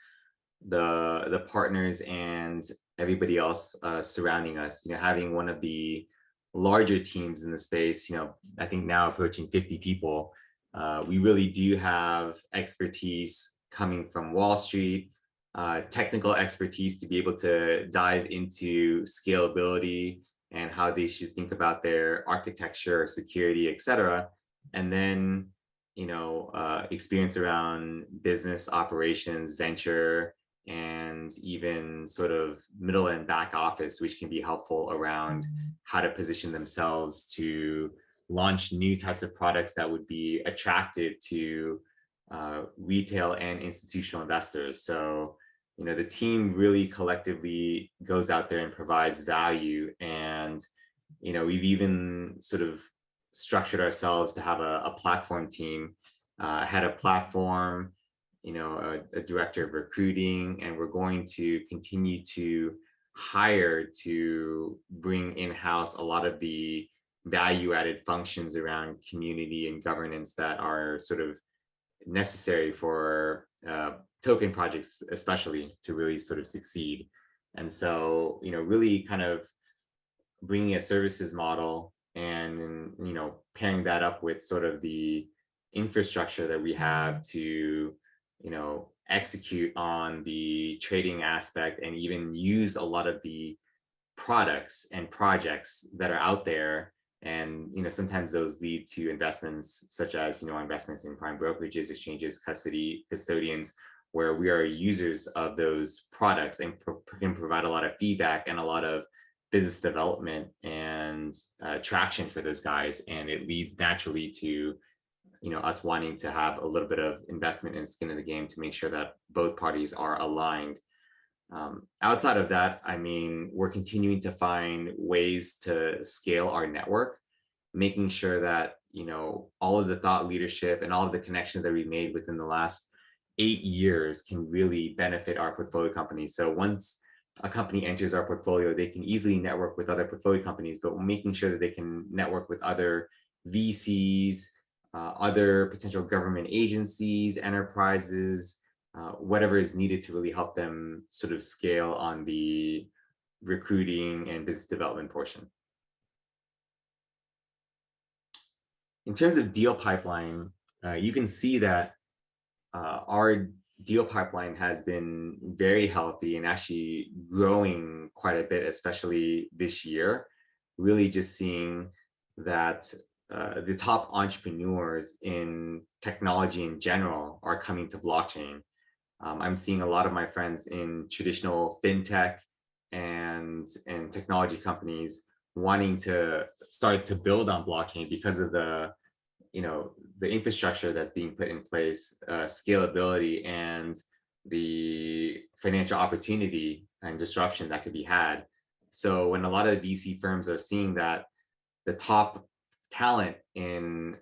the partners and everybody else surrounding us, having one of the larger teams in the space, I think now approaching 50 people. We really do have expertise coming from Wall Street, technical expertise to be able to dive into scalability and how they should think about their architecture, security, et cetera. And then, experience around business operations, venture, and even sort of middle and back office, which can be helpful around how to position themselves to launch new types of products that would be attractive to retail and institutional investors. So, the team really collectively goes out there and provides value. And, we've even sort of structured ourselves to have a platform team, head of platform, a director of recruiting, and we're going to continue to hire to bring in-house a lot of the value-added functions around community and governance that are sort of necessary for token projects, especially to really sort of succeed. And so, really kind of bringing a services model and, pairing that up with sort of the infrastructure that we have to, execute on the trading aspect and even use a lot of the products and projects that are out there. And sometimes those lead to investments such as investments in prime brokerages, exchanges, custodians, where we are users of those products and can provide a lot of feedback and a lot of business development and traction for those guys. And it leads naturally to us wanting to have a little bit of investment and skin in the game to make sure that both parties are aligned. Outside of that, I mean, we're continuing to find ways to scale our network, making sure that, all of the thought leadership and all of the connections that we made within the last 8 years can really benefit our portfolio companies. So once a company enters our portfolio, they can easily network with other portfolio companies, but we're making sure that they can network with other VCs, other potential government agencies, enterprises, whatever is needed to really help them sort of scale on the recruiting and business development portion. In terms of deal pipeline, you can see that our deal pipeline has been very healthy and actually growing quite a bit, especially this year. Really just seeing that the top entrepreneurs in technology in general are coming to blockchain. I'm seeing a lot of my friends in traditional fintech and technology companies wanting to start to build on blockchain because of the the infrastructure that's being put in place, scalability, and the financial opportunity and disruption that could be had. So when a lot of VC firms are seeing that the top talent in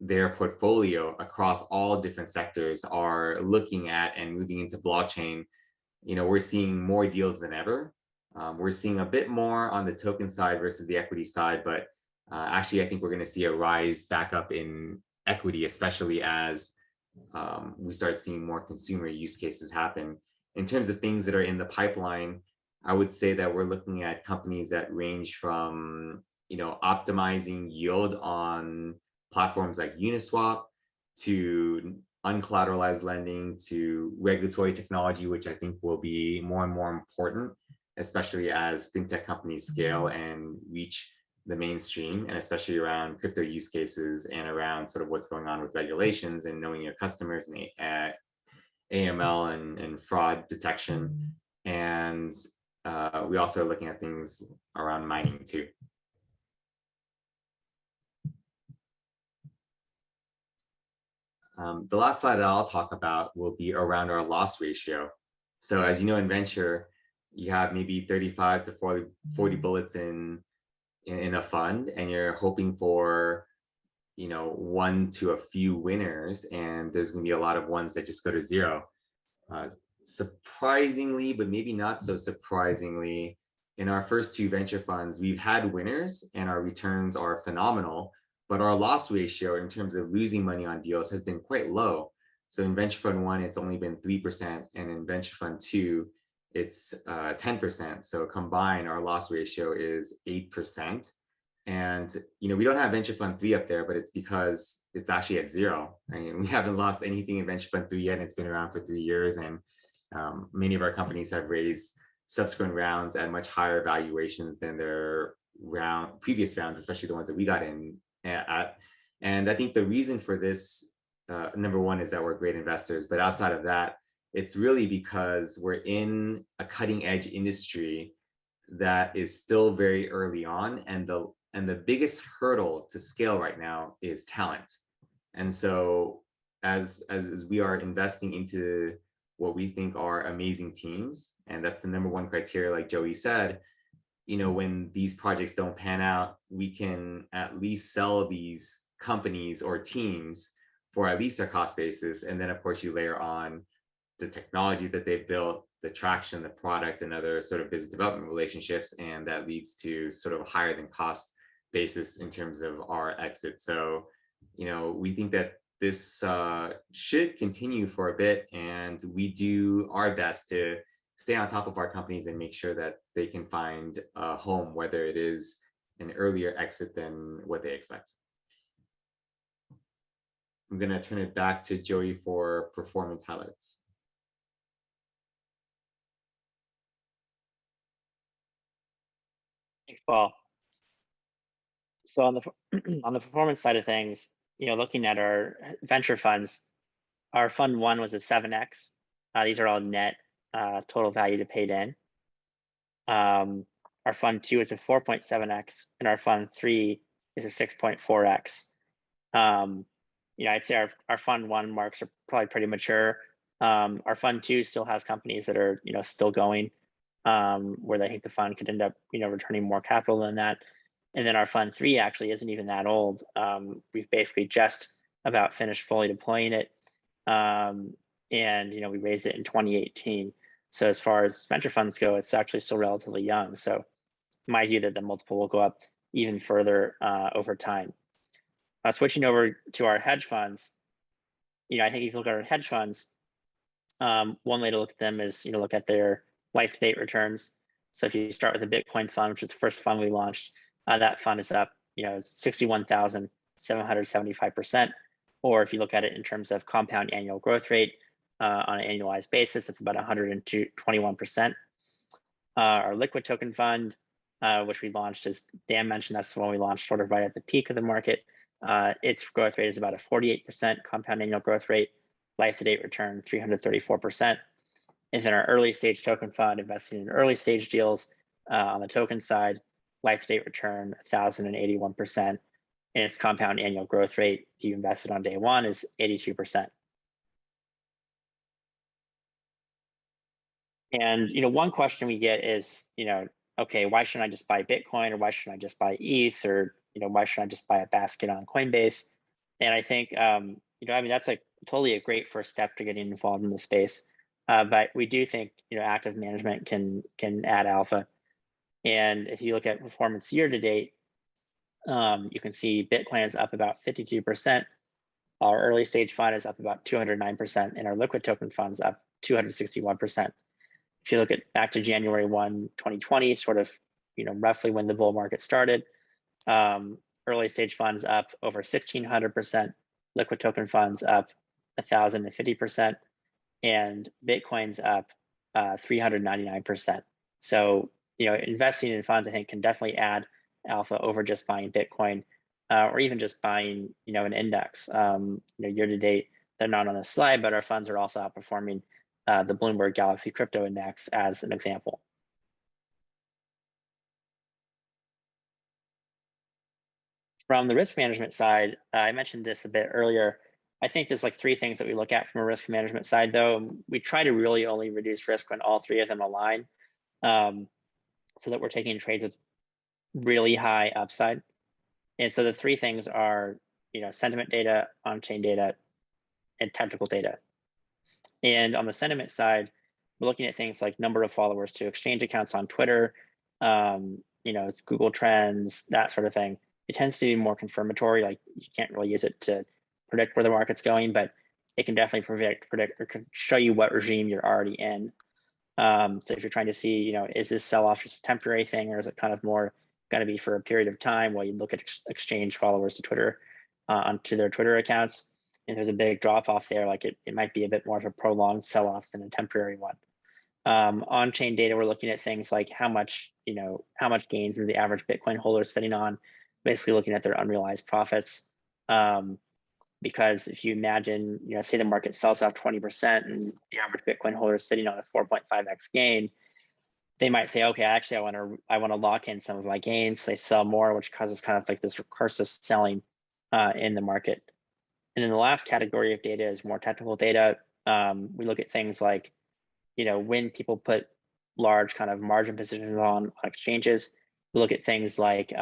their portfolio across all different sectors are looking at and moving into blockchain, we're seeing more deals than ever. We're seeing a bit more on the token side versus the equity side, but actually, I think we're going to see a rise back up in equity, especially as we start seeing more consumer use cases happen. In terms of things that are in the pipeline, I would say that we're looking at companies that range from optimizing yield on platforms like Uniswap to uncollateralized lending to regulatory technology, which I think will be more and more important, especially as fintech companies scale and reach the mainstream, and especially around crypto use cases and around sort of what's going on with regulations and knowing your customers and AML and fraud detection. And we also are looking at things around mining too. The last slide that I'll talk about will be around our loss ratio. So as you know, in venture, you have maybe 35 to 40 bullets in a fund, and you're hoping for one to a few winners, and there's going to be a lot of ones that just go to zero. Surprisingly, but maybe not so surprisingly, in our first two venture funds, we've had winners and our returns are phenomenal, but our loss ratio in terms of losing money on deals has been quite low. So in venture fund 1, it's only been 3%, and in venture fund 2, it's 10%. So combined, our loss ratio is 8%. And we don't have venture fund 3 up there, but it's because it's actually at 0. I mean, we haven't lost anything in venture fund 3 yet, and it's been around for 3 years. And many of our companies have raised subsequent rounds at much higher valuations than their previous rounds, especially the ones that we got in at. And I think the reason for this, number one, is that we're great investors. But outside of that, it's really because we're in a cutting edge industry that is still very early on, and the biggest hurdle to scale right now is talent. And so as we are investing into what we think are amazing teams, and that's the number one criteria, like Joey said, when these projects don't pan out, we can at least sell these companies or teams for at least their cost basis. And then of course you layer on the technology that they've built, the traction, the product, and other sort of business development relationships, and that leads to sort of higher than cost basis in terms of our exit. So, we think that this should continue for a bit, and we do our best to stay on top of our companies and make sure that they can find a home, whether it is an earlier exit than what they expect. I'm going to turn it back to Joey for performance highlights. Thanks, Paul. So on the on the performance side of things, looking at our venture funds, our fund 1 was a 7x. These are all net total value to paid in. Our fund 2 is a 4.7x, and our fund 3 is a 6.4x. I'd say our fund 1 marks are probably pretty mature. Our fund 2 still has companies that are still going, where they think the fund could end up returning more capital than that. And then our fund 3 actually isn't even that old. We've basically just about finished fully deploying it, and we raised it in 2018. So as far as venture funds go, it's actually still relatively young. So my view that the multiple will go up even further over time. Switching over to our hedge funds, I think if you look at our hedge funds, one way to look at them is look at their life-to-date returns. So if you start with the Bitcoin fund, which is the first fund we launched, that fund is up 61,775%. Or if you look at it in terms of compound annual growth rate on an annualized basis, it's about 121%. Our liquid token fund which we launched, as Dan mentioned, that's the one we launched sort of right at the peak of the market. Its growth rate is about a 48% compound annual growth rate, life to date return 334%. And then our early stage token fund investing in early stage deals on the token side, life to date return 1,081%. And its compound annual growth rate, if you invested on day one, is 82%. And one question we get is, okay, why shouldn't I just buy Bitcoin, or why shouldn't I just buy ETH, or why should I just buy a basket on Coinbase? And I think that's totally a great first step to getting involved in the space. But we do think active management can add alpha. And if you look at performance year to date, you can see Bitcoin is up about 52%. Our early stage fund is up about 209%, and our liquid token funds up 261%. If you look at back to January 1, 2020, sort of roughly when the bull market started, early stage funds up over 1,600%, liquid token funds up 1,050%, and Bitcoin's up 399%. So investing in funds, I think, can definitely add alpha over just buying Bitcoin, or even just buying an index. Year to date, they're not on the slide, but our funds are also outperforming the Bloomberg Galaxy Crypto Index as an example. From the risk management side, I mentioned this a bit earlier. I think there's like three things that we look at from a risk management side, though. We try to really only reduce risk when all three of them align, so that we're taking trades with really high upside. And so the three things are, sentiment data, on-chain data, and technical data. And on the sentiment side, we're looking at things like number of followers to exchange accounts on Twitter, Google Trends, that sort of thing. It tends to be more confirmatory. Like, you can't really use it to predict where the market's going, but it can definitely predict or can show you what regime you're already in. So if you're trying to see, is this sell-off just a temporary thing, or is it kind of more going to be for a period of time? Well, you look at exchange followers to Twitter, onto their Twitter accounts. And there's a big drop off there, like it might be a bit more of a prolonged sell-off than a temporary one. On-chain data, we're looking at things like how much gains are the average Bitcoin holder sitting on, basically looking at their unrealized profits. Because if you imagine, say the market sells off 20% and the average Bitcoin holder is sitting on a 4.5x gain, they might say, okay, actually, I want to lock in some of my gains. So they sell more, which causes kind of like this recursive selling in the market. And then the last category of data is more technical data. We look at things like, when people put large kind of margin positions on exchanges. We look at things like,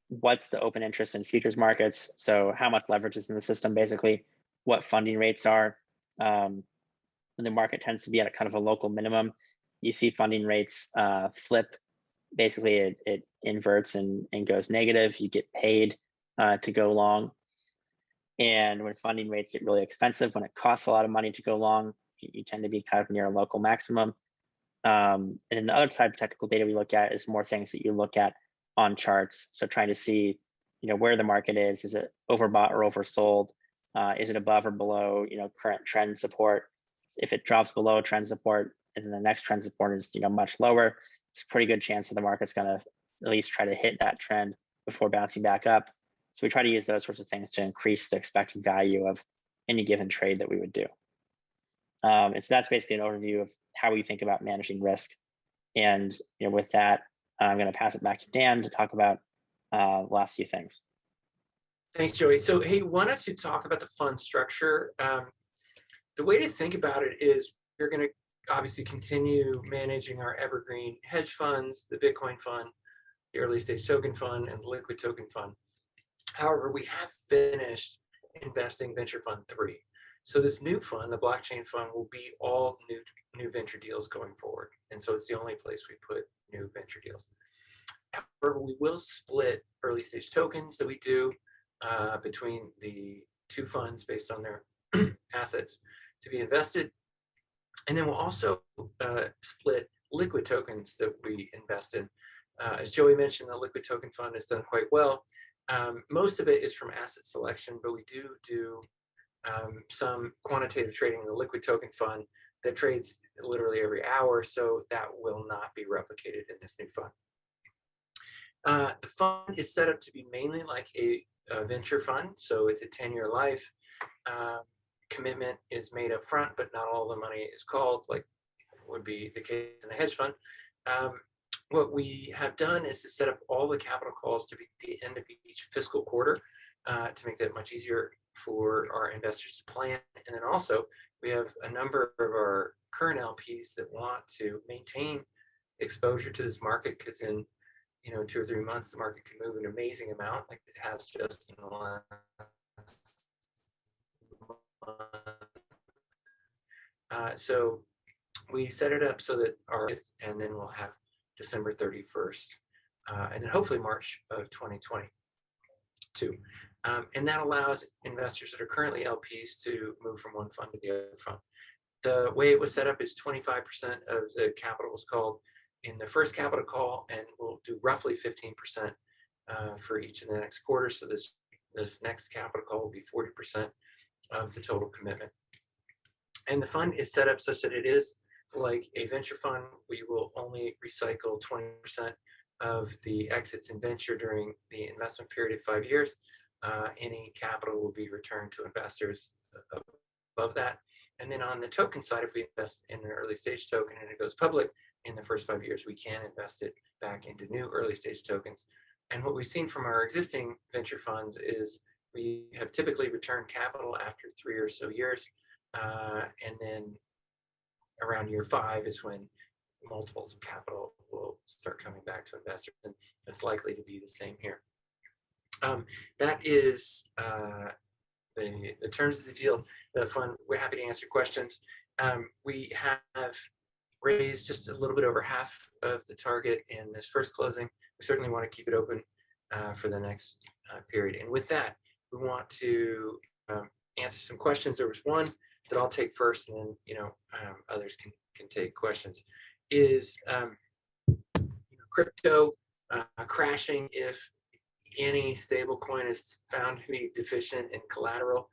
what's the open interest in futures markets? So how much leverage is in the system, basically, what funding rates are. When the market tends to be at a kind of a local minimum, you see funding rates flip. Basically, it inverts and goes negative. You get paid to go long. And when funding rates get really expensive, when it costs a lot of money to go long, you tend to be kind of near a local maximum. And then the other type of technical data we look at is more things that you look at on charts. So trying to see, where the market is. Is it overbought or oversold? Is it above or below, current trend support? If it drops below trend support, and then the next trend support is, much lower, it's a pretty good chance that the market's going to at least try to hit that trend before bouncing back up. So we try to use those sorts of things to increase the expected value of any given trade that we would do. And so that's basically an overview of how we think about managing risk. And with that, I'm going to pass it back to Dan to talk about the last few things. Thanks, Joey. So, hey, why don't you talk about the fund structure? The way to think about it is we're going to obviously continue managing our evergreen hedge funds, the Bitcoin fund, the early stage token fund, and the liquid token fund. However, we have finished investing venture fund 3. So this new fund, the blockchain fund, will be all new venture deals going forward. And so it's the only place we put new venture deals. However, we will split early stage tokens that we do between the two funds based on their assets to be invested. And then we'll also split liquid tokens that we invest in. As Joey mentioned, the liquid token fund has done quite well. Most of it is from asset selection, but we do some quantitative trading in the liquid token fund that trades literally every hour, so that will not be replicated in this new fund. The fund is set up to be mainly like a venture fund, so it's a 10-year life. Commitment is made up front, but not all the money is called, like would be the case in a hedge fund. What we have done is to set up all the capital calls to be at the end of each fiscal quarter to make that much easier for our investors to plan. And then also, we have a number of our current LPs that want to maintain exposure to this market, because in 2 or 3 months, the market can move an amazing amount, like it has just in the last month. So we set it up so that and then we'll have December 31st, and then hopefully March of 2022. And that allows investors that are currently LPs to move from one fund to the other fund. The way it was set up is 25% of the capital was called in the first capital call, and we'll do roughly 15% for each of the next quarter. So this next capital call will be 40% of the total commitment. And the fund is set up such that it is like a venture fund. We will only recycle 20% of the exits in venture during the investment period of 5 years. Any capital will be returned to investors above that. And then on the token side, if we invest in an early stage token and it goes public in the first 5 years, we can invest it back into new early stage tokens. And what we've seen from our existing venture funds is we have typically returned capital after 3 or so years. And then around year 5 is when multiples of capital will start coming back to investors, and it's likely to be the same here. That is the terms of the deal. The fund, we're happy to answer questions. We have raised just a little bit over half of the target in this first closing. We certainly want to keep it open for the next period. And with that, we want to answer some questions. There was one that I'll take first, and then others can take questions. Is crypto crashing if any stable coin is found to be deficient in collateral?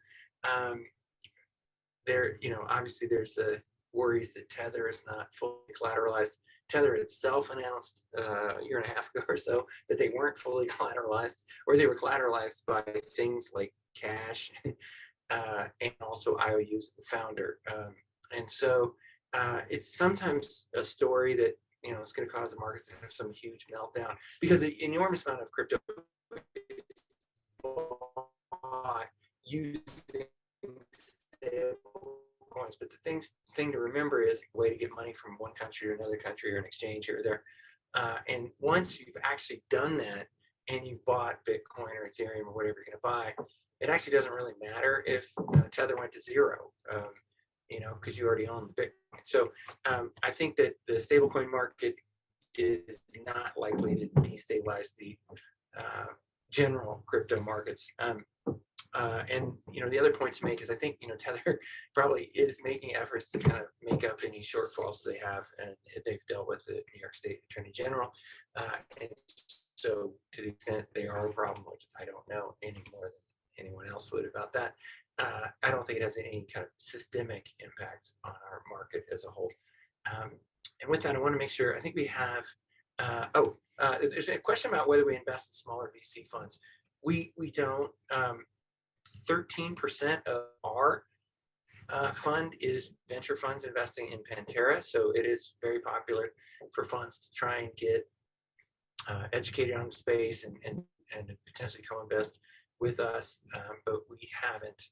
Obviously there's worries that Tether is not fully collateralized. Tether itself announced a year and a half ago or so that they weren't fully collateralized, or they were collateralized by things like cash and also IOUs, the founder. And so it's sometimes a story that it's going to cause the markets to have some huge meltdown, because an enormous amount of crypto is bought using stable coins. But the thing to remember is a way to get money from one country to another country, or an exchange here or there. And once you've actually done that and you've bought Bitcoin or Ethereum or whatever you're going to buy, it actually doesn't really matter if Tether went to zero, because you already own the Bitcoin. So I think that the stablecoin market is not likely to destabilize the general crypto markets. And the other point to make is I think Tether probably is making efforts to kind of make up any shortfalls they have, and they've dealt with the New York State Attorney General. And so to the extent they are a problem, which I don't know any more than anyone else would about that, I don't think it has any kind of systemic impacts on our market as a whole. And with that, I want to make sure, I think we have, there's a question about whether we invest in smaller VC funds. We don't. 13% of our fund is venture funds investing in Pantera, so it is very popular for funds to try and get educated on the space and potentially co-invest with us, but we haven't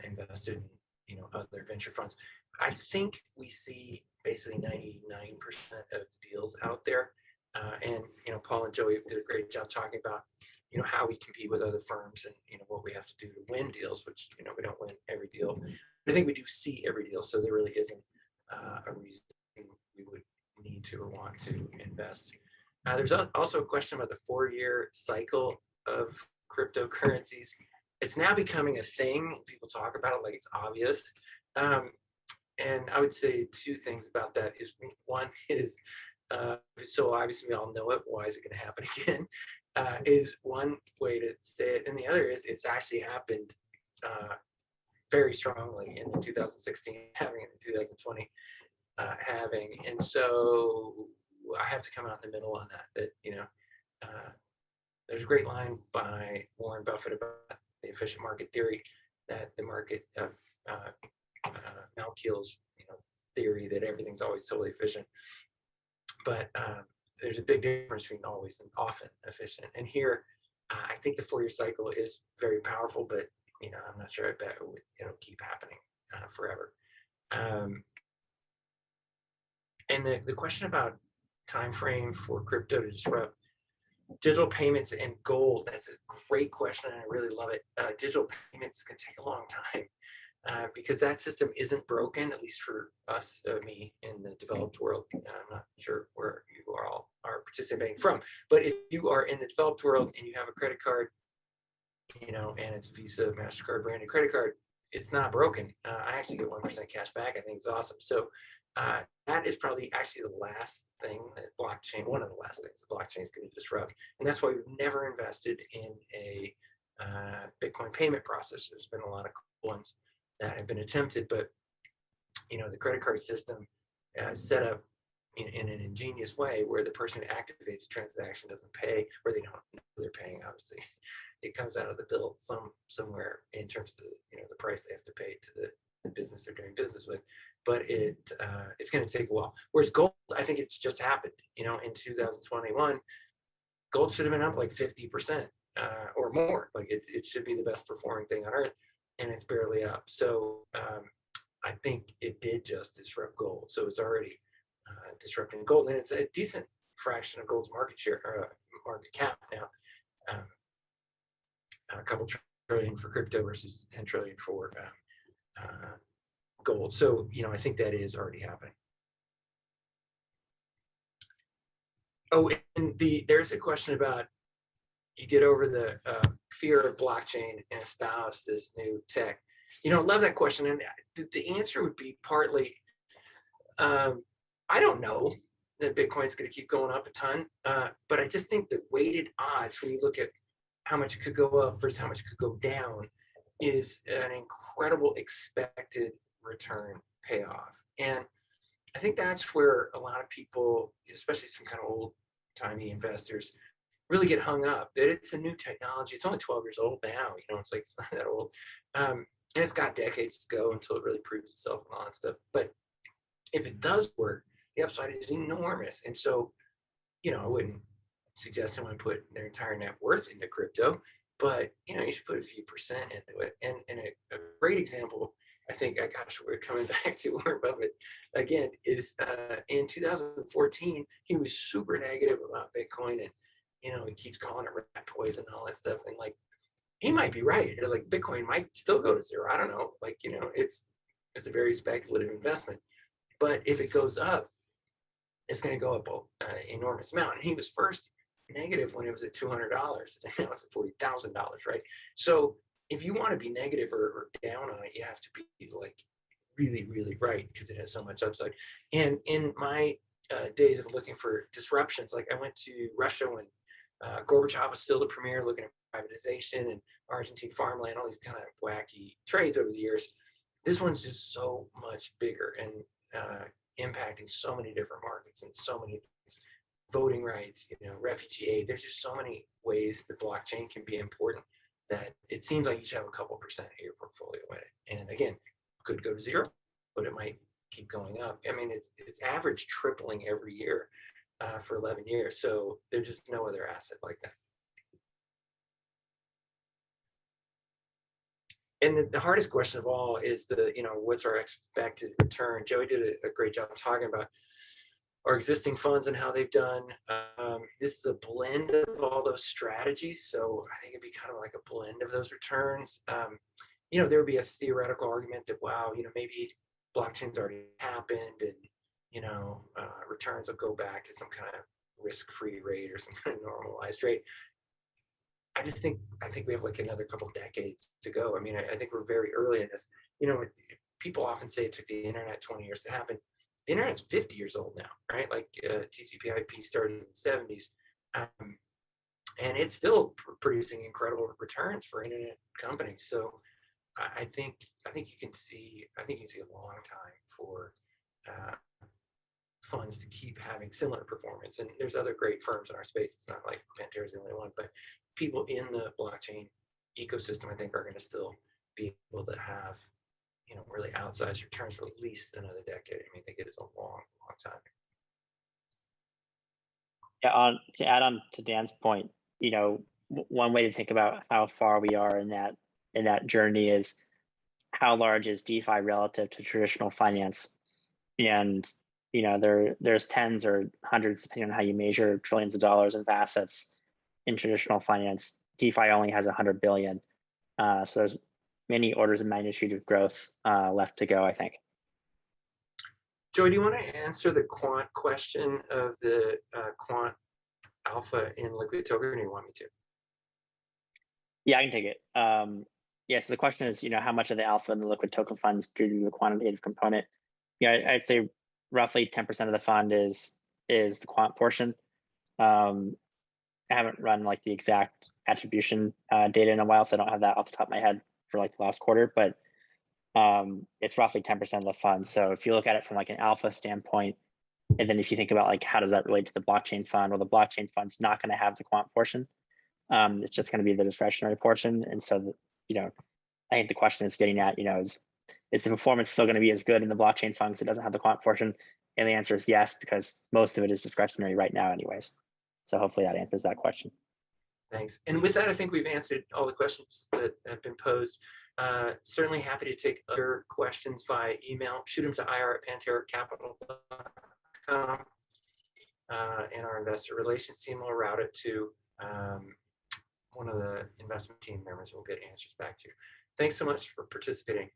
invested in other venture funds. I think we see basically 99% of the deals out there, and Paul and Joey did a great job talking about how we compete with other firms and what we have to do to win deals, which we don't win every deal. I think we do see every deal, so there really isn't a reason we would need to or want to invest. There's also a question about the 4-year cycle of cryptocurrencies. It's now becoming a thing. People talk about it like it's obvious. And I would say 2 things about that. Is one is, so obviously we all know it, why is it going to happen again? Is one way to say it. And the other is it's actually happened very strongly in the 2016 halving and the 2020 halving. And so I have to come out in the middle on that, there's a great line by Warren Buffett about the efficient market theory, that the market Malkiel's theory that everything's always totally efficient. But there's a big difference between always and often efficient. And here, I think the 4-year cycle is very powerful, but I'm not sure. I bet it'll keep happening forever. And the question about time frame for crypto to disrupt digital payments and gold, that's a great question, and I really love it. Digital payments can take a long time because that system isn't broken, at least for us, me, in the developed world. I'm not sure where you all are participating from, but if you are in the developed world and you have a credit card, and it's Visa, MasterCard branded credit card, it's not broken. I actually get 1% cash back. I think it's awesome. So that is probably actually the last thing that one of the last things that blockchain is going to disrupt. And that's why we've never invested in a Bitcoin payment processor. There's been a lot of cool ones that have been attempted, but the credit card system set up in an ingenious way where the person who activates the transaction doesn't pay, or they don't know they're paying, obviously. It comes out of the bill somewhere in terms of the price they have to pay to the business they're doing business with. But it's going to take a while. Whereas gold, I think it's just happened. In 2021, gold should have been up like 50% or more. Like it should be the best performing thing on earth, and it's barely up. So I think it did just disrupt gold. So it's already disrupting gold, and it's a decent fraction of gold's market share or market cap now. A couple trillion for crypto versus 10 trillion for gold. So, I think that is already happening. Oh, and there's a question about you get over the fear of blockchain and espouse this new tech. Love that question. And the answer would be partly, I don't know that Bitcoin's going to keep going up a ton, but I just think the weighted odds when you look at how much it could go up versus how much it could go down is an incredible expected return payoff. And I think that's where a lot of people, especially some kind of old-timey investors, really get hung up. That it's a new technology. It's only 12 years old now. It's like it's not that old. And it's got decades to go until it really proves itself and all that stuff. But if it does work, the upside is enormous. And so, I wouldn't suggest someone put their entire net worth into crypto, but you should put a few percent into it. And a great example, I think, we're coming back to Warren Buffett again, is in 2014, he was super negative about Bitcoin, and he keeps calling it rat poison and all that stuff. And like, he might be right. Or like Bitcoin might still go to zero. I don't know. Like, it's a very speculative investment. But if it goes up, it's going to go up an enormous amount. And he was first negative when it was at $200, and now it's at $40,000, right? So if you want to be negative or down on it, you have to be like really, really right, because it has so much upside. And in my days of looking for disruptions, like I went to Russia when Gorbachev was still the premier, looking at privatization and Argentine farmland, all these kind of wacky trades over the years. This one's just so much bigger and impacting so many different markets and so many things. Voting rights, refugee aid. There's just so many ways the blockchain can be important that it seems like you should have a couple percent of your portfolio in it. And again, could go to zero, but it might keep going up. I mean, it's average tripling every year for 11 years. So there's just no other asset like that. And the hardest question of all is what's our expected return? Joey did a great job talking about our existing funds and how they've done. This is a blend of all those strategies. So I think it'd be kind of like a blend of those returns. There would be a theoretical argument that, wow, maybe blockchain's already happened and, returns will go back to some kind of risk-free rate or some kind of normalized rate. I think we have like another couple decades to go. I mean, I think we're very early in this. People often say it took the internet 20 years to happen. The internet's 50 years old now, right? Like TCP/IP started in the 70s, and it's still producing incredible returns for internet companies. So I think you can see a long time for funds to keep having similar performance. And there's other great firms in our space. It's not like Pantera is the only one, but people in the blockchain ecosystem, I think, are going to still be able to have, really outsized returns for at least another decade. I think it is a long, long time. Yeah, to add on to Dan's point, one way to think about how far we are in that journey is how large is DeFi relative to traditional finance. And there's tens or hundreds, depending on how you measure, trillions of dollars of assets in traditional finance. DeFi only has 100 billion. So there's many orders of magnitude of growth left to go, I think. Joy, do you want to answer the quant question of the quant alpha in liquid token, or do you want me to? Yeah, I can take it. So the question is, how much of the alpha in the liquid token funds due to the quantitative component? I'd say roughly 10% of the fund is the quant portion. I haven't run like the exact attribution data in a while, so I don't have that off the top of my head for like the last quarter, but it's roughly 10% of the fund. So if you look at it from like an alpha standpoint, and then if you think about like how does that relate to the blockchain fund, well, the blockchain fund's not going to have the quant portion. It's just going to be the discretionary portion. And so, I think the question is getting at, is the performance still going to be as good in the blockchain fund because it doesn't have the quant portion? And the answer is yes, because most of it is discretionary right now anyways. So hopefully that answers that question. Thanks. And with that, I think we've answered all the questions that have been posed. Certainly happy to take other questions via email. Shoot them to ir@panteracapital.com. And our investor relations team will route it to one of the investment team members. We'll get answers back to you. Thanks so much for participating.